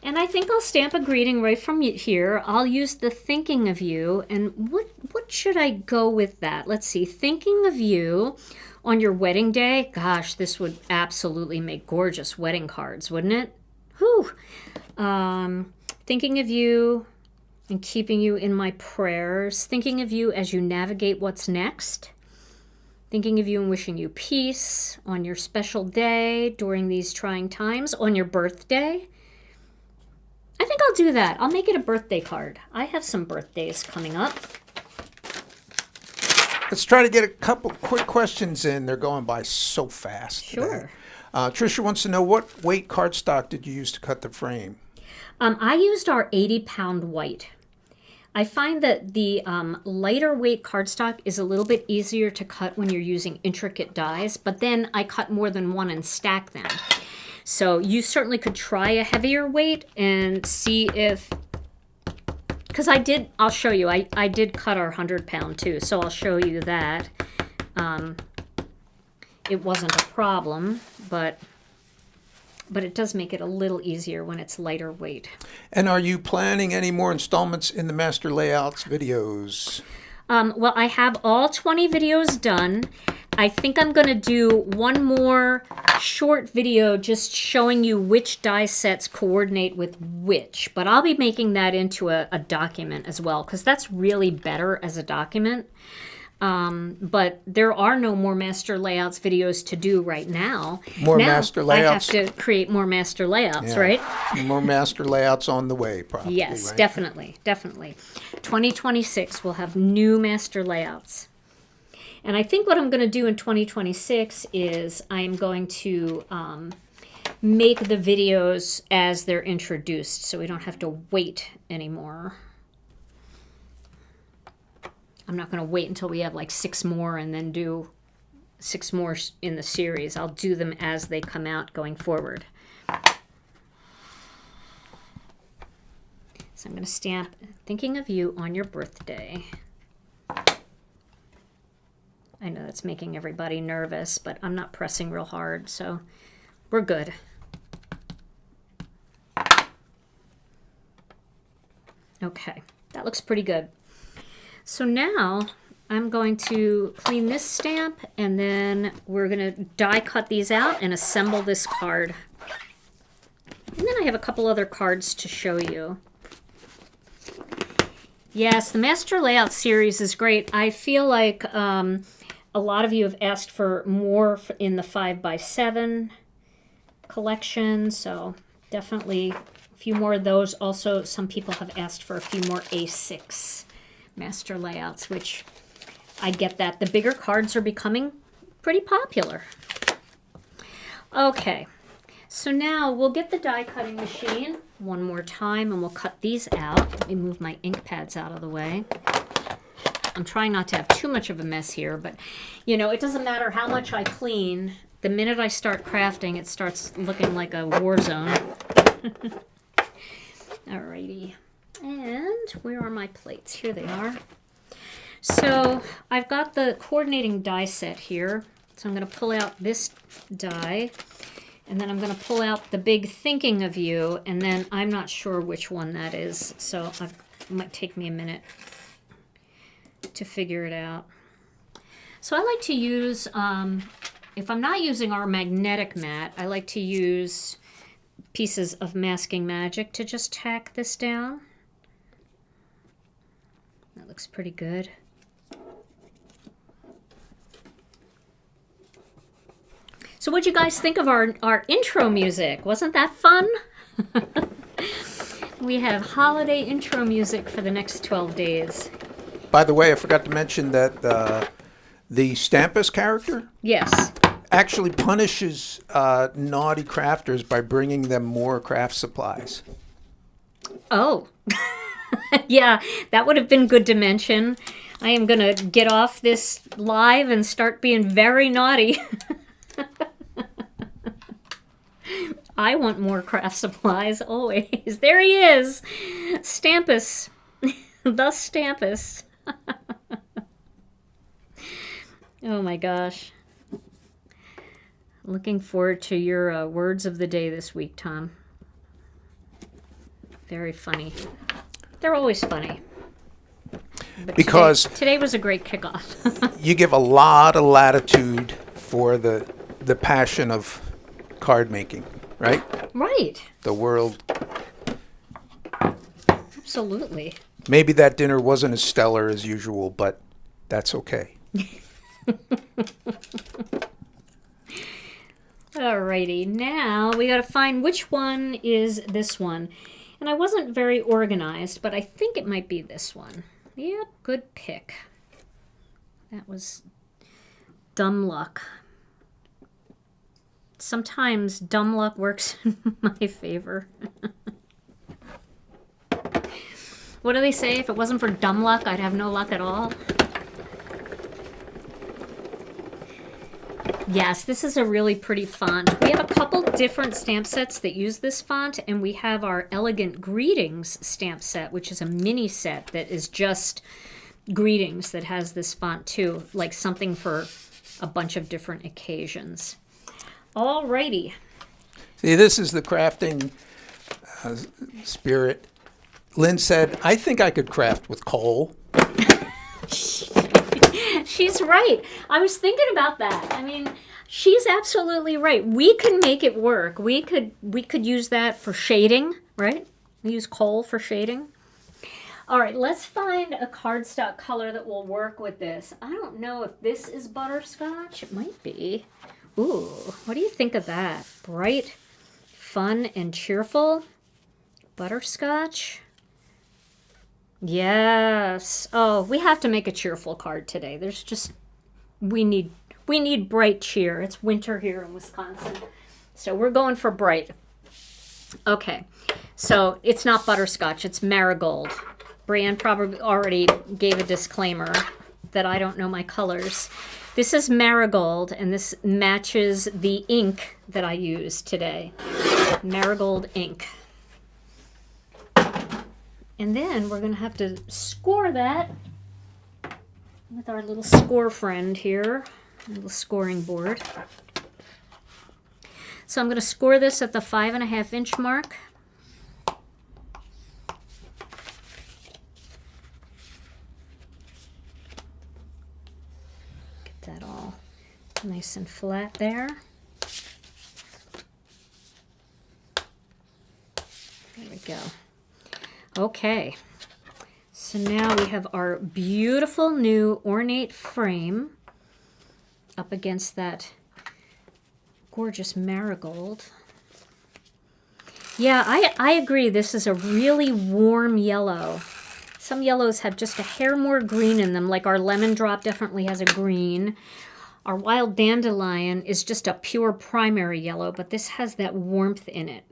And I think I'll stamp a greeting right from here. I'll use the thinking of you. And what should I go with that? Let's see. Thinking of you on your wedding day. Gosh, this would absolutely make gorgeous wedding cards, wouldn't it? Whew. Thinking of you and keeping you in my prayers. Thinking of you as you navigate what's next. Thinking of you and wishing you peace on your special day during these trying times. On your birthday. I think I'll do that. I'll make it a birthday card. I have some birthdays coming up. Let's try to get a couple quick questions in. They're going by so fast. Sure. Tricia wants to know, what weight cardstock did you use to cut the frame? I used our 80-pound white. I find that the lighter weight cardstock is a little bit easier to cut when you're using intricate dies, but then I cut more than one and stack them. So you certainly could try a heavier weight and see if, because I'll show you, I did cut our 100-pound too, so I'll show you that. It wasn't a problem, but it does make it a little easier when it's lighter weight. And are you planning any more installments in the Master Layouts videos? Well, I have all 20 videos done. I think I'm going to do one more short video just showing you which die sets coordinate with which. But I'll be making that into a document as well, because that's really better as a document. But there are no more Master Layouts videos to do right now. Master Layouts? I have to create more Master Layouts, yeah. right? More Master Layouts on the way, probably. Yes, right? definitely. 2026 we'll have new Master Layouts. And I think what I'm going to do in 2026 is I'm going to make the videos as they're introduced, so we don't have to wait anymore. I'm not going to wait until we have like 6 more and then do 6 more in the series. I'll do them as they come out going forward. So I'm going to stamp Thinking of You on Your Birthday. I know that's making everybody nervous, but I'm not pressing real hard, so we're good. Okay, that looks pretty good. So now I'm going to clean this stamp, and then we're going to die cut these out and assemble this card. And then I have a couple other cards to show you. Yes, the Master Layout series is great. I feel like a lot of you have asked for more in the 5x7 collection, so definitely a few more of those. Also, some people have asked for a few more A6 master layouts, which I get that. The bigger cards are becoming pretty popular. Okay, so now we'll get the die cutting machine one more time and we'll cut these out. Let me move my ink pads out of the way. I'm trying not to have too much of a mess here, but you know, it doesn't matter how much I clean. The minute I start crafting, it starts looking like a war zone. Alrighty, and where are my plates? Here they are. So I've got the coordinating die set here. So I'm going to pull out this die, and then I'm going to pull out the big thinking of you, and then I'm not sure which one that is, so it might take me a minute to figure it out. So I like to use, if I'm not using our magnetic mat, I like to use pieces of masking magic to just tack this down. That looks pretty good. So what'd you guys think of our intro music? Wasn't that fun? We have holiday intro music for the next 12 days. By the way, I forgot to mention that the Stampus character, yes, actually punishes naughty crafters by bringing them more craft supplies. Oh, yeah, that would have been good to mention. I am going to get off this live and start being very naughty. I want more craft supplies always. There he is. Stampus. The Stampus. Oh my gosh. Looking forward to your words of the day this week, Tom. Very funny. They're always funny. But because today was a great kickoff. you give a lot of latitude for the passion of card making, right? Right. The world. Absolutely. Maybe that dinner wasn't as stellar as usual, but that's okay. Alrighty, now we got to find which one is this one. And I wasn't very organized, but I think it might be this one. Yep, good pick. That was dumb luck. Sometimes dumb luck works in my favor. What do they say? If it wasn't for dumb luck, I'd have no luck at all. Yes, this is a really pretty font. We have a couple different stamp sets that use this font, and we have our Elegant Greetings stamp set, which is a mini set that is just greetings that has this font too, like something for a bunch of different occasions. Alrighty. See, this is the crafting spirit. Lynn said, I think I could craft with coal. She's right. I was thinking about that. I mean, she's absolutely right. We can make it work. We could use that for shading, right? We use coal for shading. All right, let's find a cardstock color that will work with this. I don't know if this is butterscotch. It might be. Ooh, what do you think of that? Bright, fun, and cheerful. Butterscotch. Yes. Oh, we have to make a cheerful card today. There's just, we need bright cheer. It's winter here in Wisconsin. So we're going for bright. Okay. So it's not butterscotch, it's Marigold. Brianne probably already gave a disclaimer that I don't know my colors. This is Marigold, and this matches the ink that I used today. Marigold ink. And then we're going to have to score that with our little score friend here, a little scoring board. So I'm going to score this at the 5.5 inch mark. Get that all nice and flat there. There we go. Okay, so now we have our beautiful new ornate frame up against that gorgeous marigold. Yeah, I agree. This is a really warm yellow. Some yellows have just a hair more green in them, like our lemon drop definitely has a green. Our wild dandelion is just a pure primary yellow, but this has that warmth in it.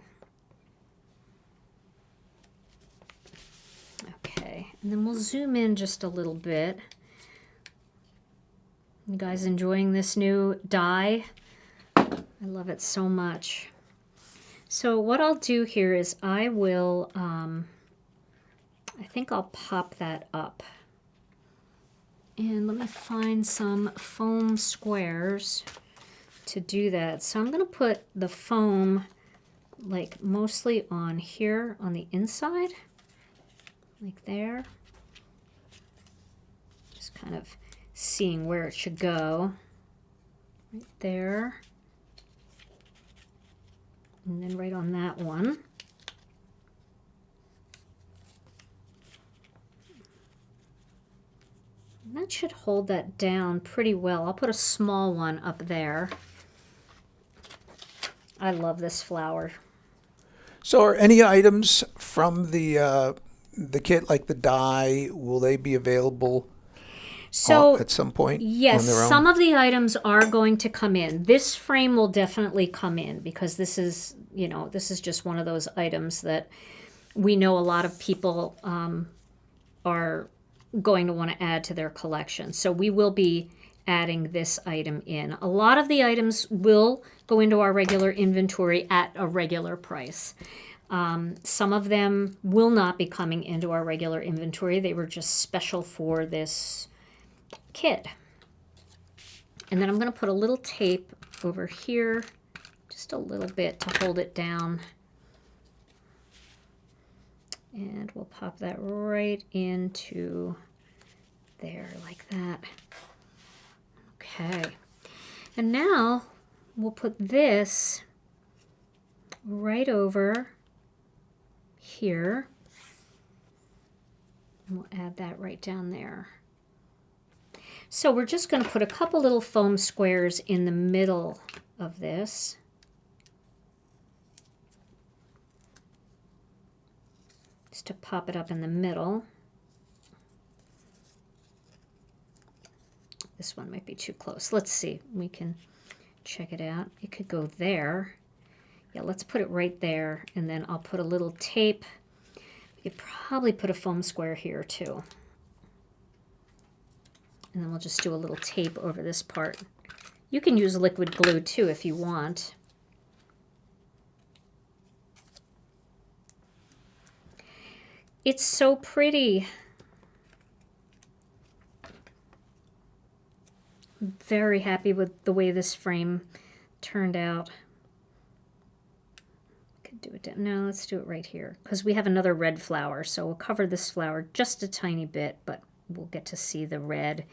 Okay, and then we'll zoom in just a little bit. You guys enjoying this new dye? I love it so much. So what I'll do here is I will, I think I'll pop that up. And let me find some foam squares to do that. So I'm going to put the foam like mostly on here on the inside, like there. Just kind of seeing where it should go. Right there. And then right on that one. And that should hold that down pretty well. I'll put a small one up there. I love this flower. So are any items from the kit, like the dye, will they be available at some point? Yes, on their own? some of the items are going to come in. This frame will definitely come in because this is, you know, this is just one of those items that we know a lot of people are going to want to add to their collection. So we will be adding this item in. A lot of the items will go into our regular inventory at a regular price. Some of them will not be coming into our regular inventory. They were just special for this kit. And then I'm going to put a little tape over here, just a little bit to hold it down. And we'll pop that right into there like that. Okay. And now we'll put this right over here. And we'll add that right down there. So we're just going to put a couple little foam squares in the middle of this. Just to pop it up in the middle. This one might be too close. Let's see. We can check it out. It could go there. Yeah, let's put it right there. And then I'll put a little tape. We could probably put a foam square here too. And then we'll just do a little tape over this part. You can use liquid glue too if you want. It's so pretty. I'm very happy with the way this frame turned out. Could do it down. No, let's do it right here because we have another red flower. So we'll cover this flower just a tiny bit, but we'll get to see the red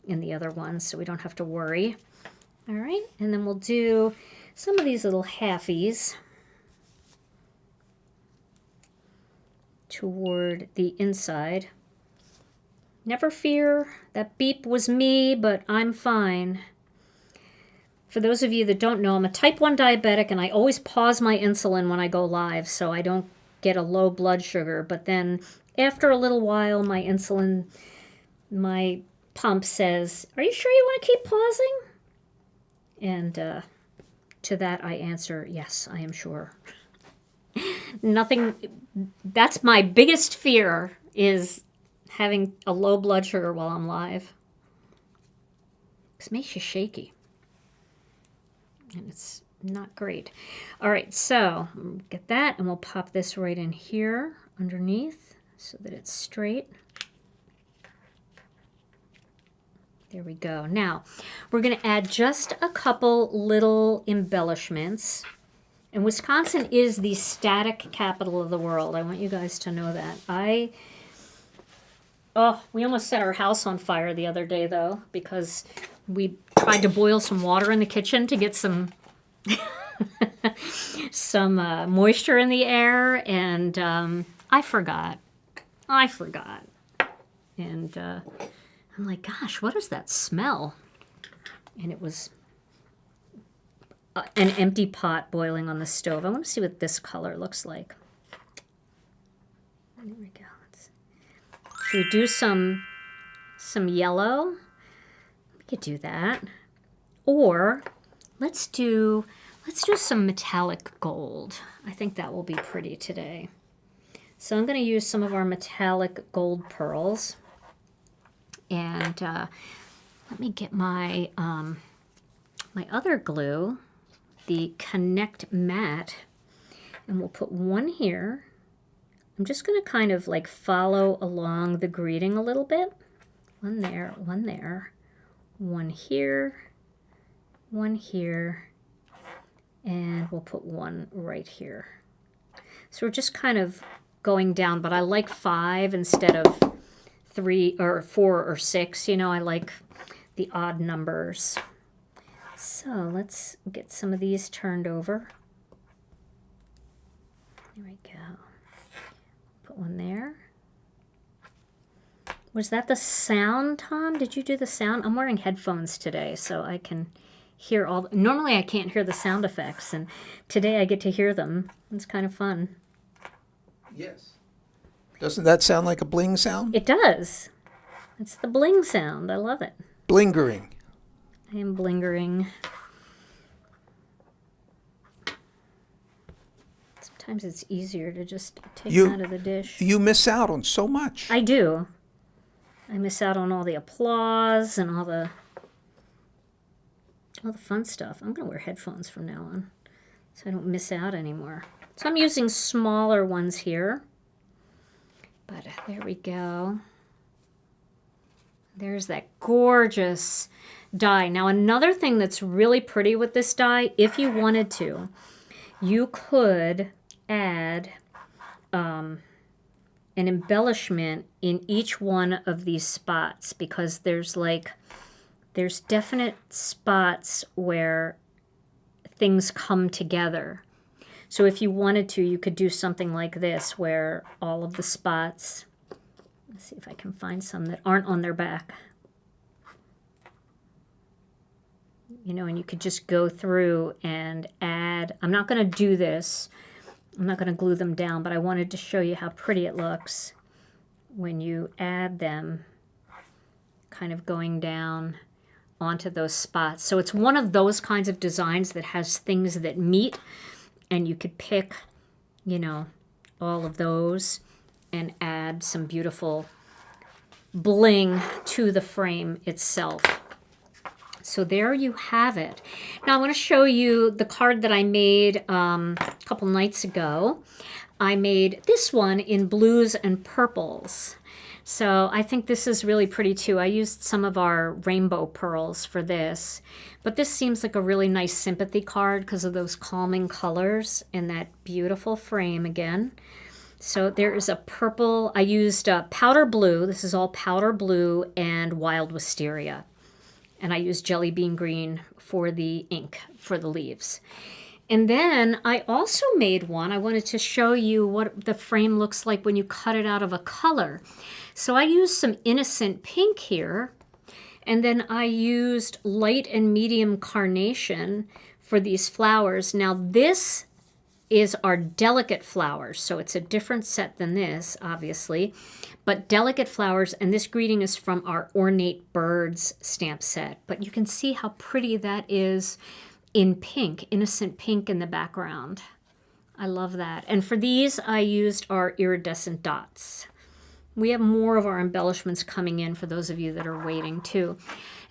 in the other ones, so we don't have to worry. All right, and then we'll do some of these little halfies toward the inside. Never fear, that beep was me, but I'm fine. For those of you that don't know, I'm a type 1 diabetic, and I always pause my insulin when I go live so I don't get a low blood sugar. But then after a little while, my insulin, my pump says, "Are you sure you want to keep pausing?" And to that I answer, "Yes, I am sure." Nothing, that's my biggest fear, is having a low blood sugar while I'm live. It makes you shaky. And it's not great. All right, so get that, and we'll pop this right in here underneath so that it's straight. There we go. Now, we're going to add just a couple little embellishments. And Wisconsin is the static capital of the world. I want you guys to know that. We almost set our house on fire the other day, though, because we tried to boil some water in the kitchen to get some some moisture in the air, and I forgot. And I'm like, gosh, what is that smell? And it was an empty pot boiling on the stove. I want to see what this color looks like. There we go. Should we do some yellow? We could do that. Or let's do some metallic gold. I think that will be pretty today. So I'm going to use some of our metallic gold pearls. And let me get my my other glue, the Connect Matte, and we'll put one here. I'm just going to kind of like follow along the greeting a little bit. One there, one there, one here, and we'll put one right here. So we're just kind of going down, but I like 5 instead of 3 or 4 or 6. You know, I like the odd numbers. So let's get some of these turned over. There we go. Put one there. Was that the sound, Tom? Did you do the sound? I'm wearing headphones today, so I can hear all... Normally I can't hear the sound effects, and today I get to hear them. It's kind of fun. Yes. Doesn't that sound like a bling sound? It does. It's the bling sound. I love it. Blingering. I am blingering. Sometimes it's easier to just take it out of the dish. You miss out on so much. I do. I miss out on all the applause and all the fun stuff. I'm going to wear headphones from now on so I don't miss out anymore. So I'm using smaller ones here. But there we go. There's that gorgeous die. Now another thing that's really pretty with this die, if you wanted to, you could add an embellishment in each one of these spots, because there's definite spots where things come together. So if you wanted to, you could do something like this where all of the spots, let's see if I can find some that aren't on their back. You know, and you could just go through and add, I'm not going to do this, I'm not going to glue them down, but I wanted to show you how pretty it looks when you add them, kind of going down onto those spots. So it's one of those kinds of designs that has things that meet, and you could pick, you know, all of those and add some beautiful bling to the frame itself. So there you have it. Now I want to show you the card that I made a couple nights ago. I made this one in blues and purples. So I think this is really pretty too. I used some of our rainbow pearls for this, but this seems like a really nice sympathy card because of those calming colors and that beautiful frame again. So there is a purple. I used powder blue. This is all powder blue and wild wisteria. And I used jelly bean green for the ink for the leaves. And then I also made one. I wanted to show you what the frame looks like when you cut it out of a color. So I used some innocent pink here, and then I used light and medium carnation for these flowers. Now this is our delicate flowers, so it's a different set than this, obviously, but delicate flowers, and this greeting is from our Ornate Birds stamp set. But you can see how pretty that is in pink, innocent pink in the background. I love that. And for these, I used our iridescent dots. We have more of our embellishments coming in for those of you that are waiting too.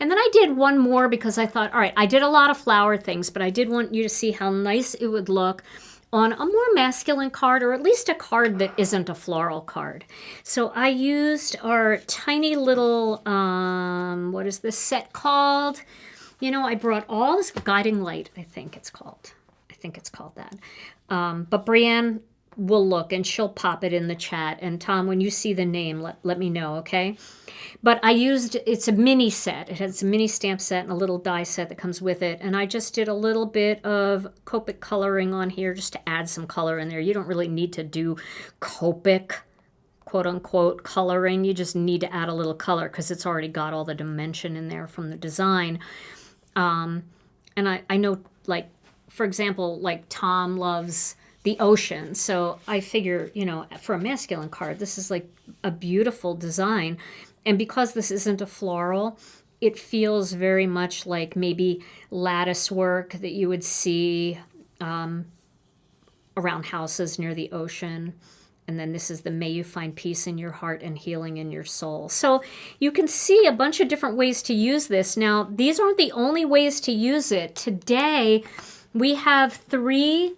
And then I did one more because I thought, all right, I did a lot of flower things, but I did want you to see how nice it would look on a more masculine card, or at least a card that isn't a floral card. So I used our tiny little, what is this set called? You know, I brought all this Guiding Light, I think it's called. I think it's called that. But Brienne will look and she'll pop it in the chat. And Tom, when you see the name, let me know, okay? But I used, it's a mini set. It has a mini stamp set and a little die set that comes with it. And I just did a little bit of Copic coloring on here just to add some color in there. You don't really need to do Copic, quote unquote, coloring. You just need to add a little color because it's already got all the dimension in there from the design. And I know, like, for example, like Tom loves the ocean. So I figure, for a masculine card, this is like a beautiful design. And because this isn't a floral, it feels very much like maybe lattice work that you would see around houses near the ocean. And then this is the may you find peace in your heart and healing in your soul. So you can see a bunch of different ways to use this. Now, these aren't the only ways to use it. Today, we have 3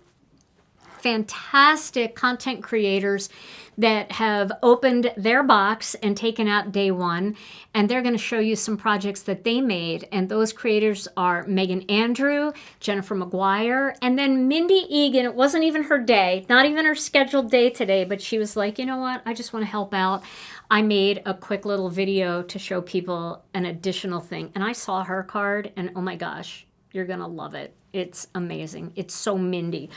fantastic content creators that have opened their box and taken out day 1, and they're going to show you some projects that they made. And those creators are Megan Andrew, Jennifer McGuire, and then Mindy Egan. It wasn't even her day, not even her scheduled day today, but she was like, you know what, I just want to help out. I made a quick little video to show people an additional thing, and I saw her card, and oh my gosh, you're going to love it. It's amazing. It's so Mindy.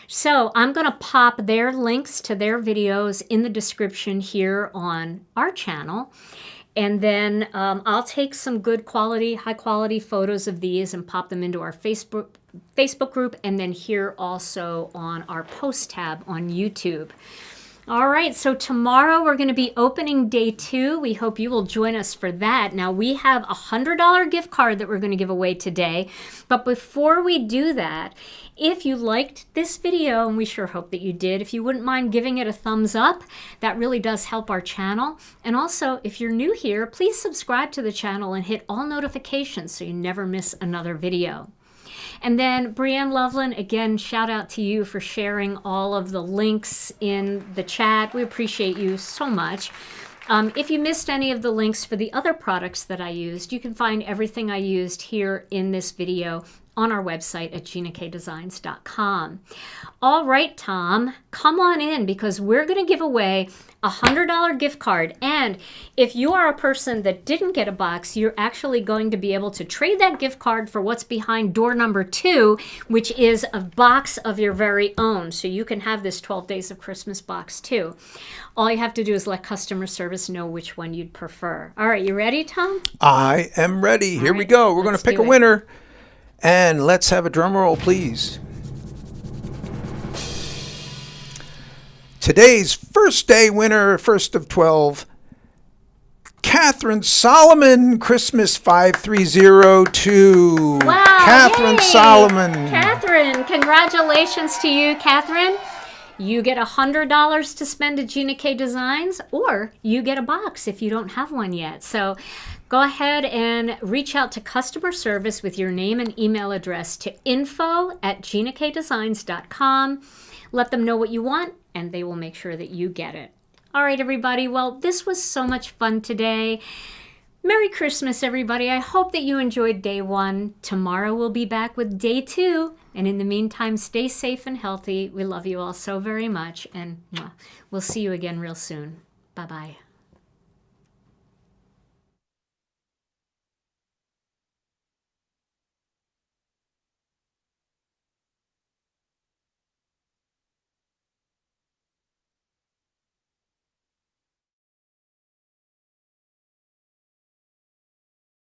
So I'm going to pop their links to their videos in the description here on our channel. And then I'll take some good quality, high quality photos of these and pop them into our Facebook group, and then here also on our post tab on YouTube. All right, so tomorrow we're going to be opening day 2. We hope you will join us for that. Now, we have a $100 gift card that we're going to give away today. But before we do that, if you liked this video, and we sure hope that you did, if you wouldn't mind giving it a thumbs up, that really does help our channel. And also, if you're new here, please subscribe to the channel and hit all notifications so you never miss another video. And then Brianne Loveland, again, shout out to you for sharing all of the links in the chat. We appreciate you so much. If you missed any of the links for the other products that I used, you can find everything I used here in this video on our website at GinaKDesigns.com. All right, Tom, come on in because we're going to give away a $100 gift card. And if you are a person that didn't get a box, you're actually going to be able to trade that gift card for what's behind door number 2, which is a box of your very own. So you can have this 12 Days of Christmas box too. All you have to do is let customer service know which one you'd prefer. All right, you ready, Tom? I am ready. Here we go. We're going to pick a winner. And let's have a drum roll, please. Today's first day winner, first of 12, Katherine Solomon, Christmas 5302. Wow, Katherine yay. Solomon. Katherine, congratulations to you, Katherine. You get $100 to spend at Gina K Designs, or you get a box if you don't have one yet. So go ahead and reach out to customer service with your name and email address to info@GinaKDesigns.com. Let them know what you want, and they will make sure that you get it. All right, everybody. Well, this was so much fun today. Merry Christmas, everybody. I hope that you enjoyed day 1. Tomorrow we'll be back with day 2. And in the meantime, stay safe and healthy. We love you all so very much. And we'll see you again real soon. Bye-bye.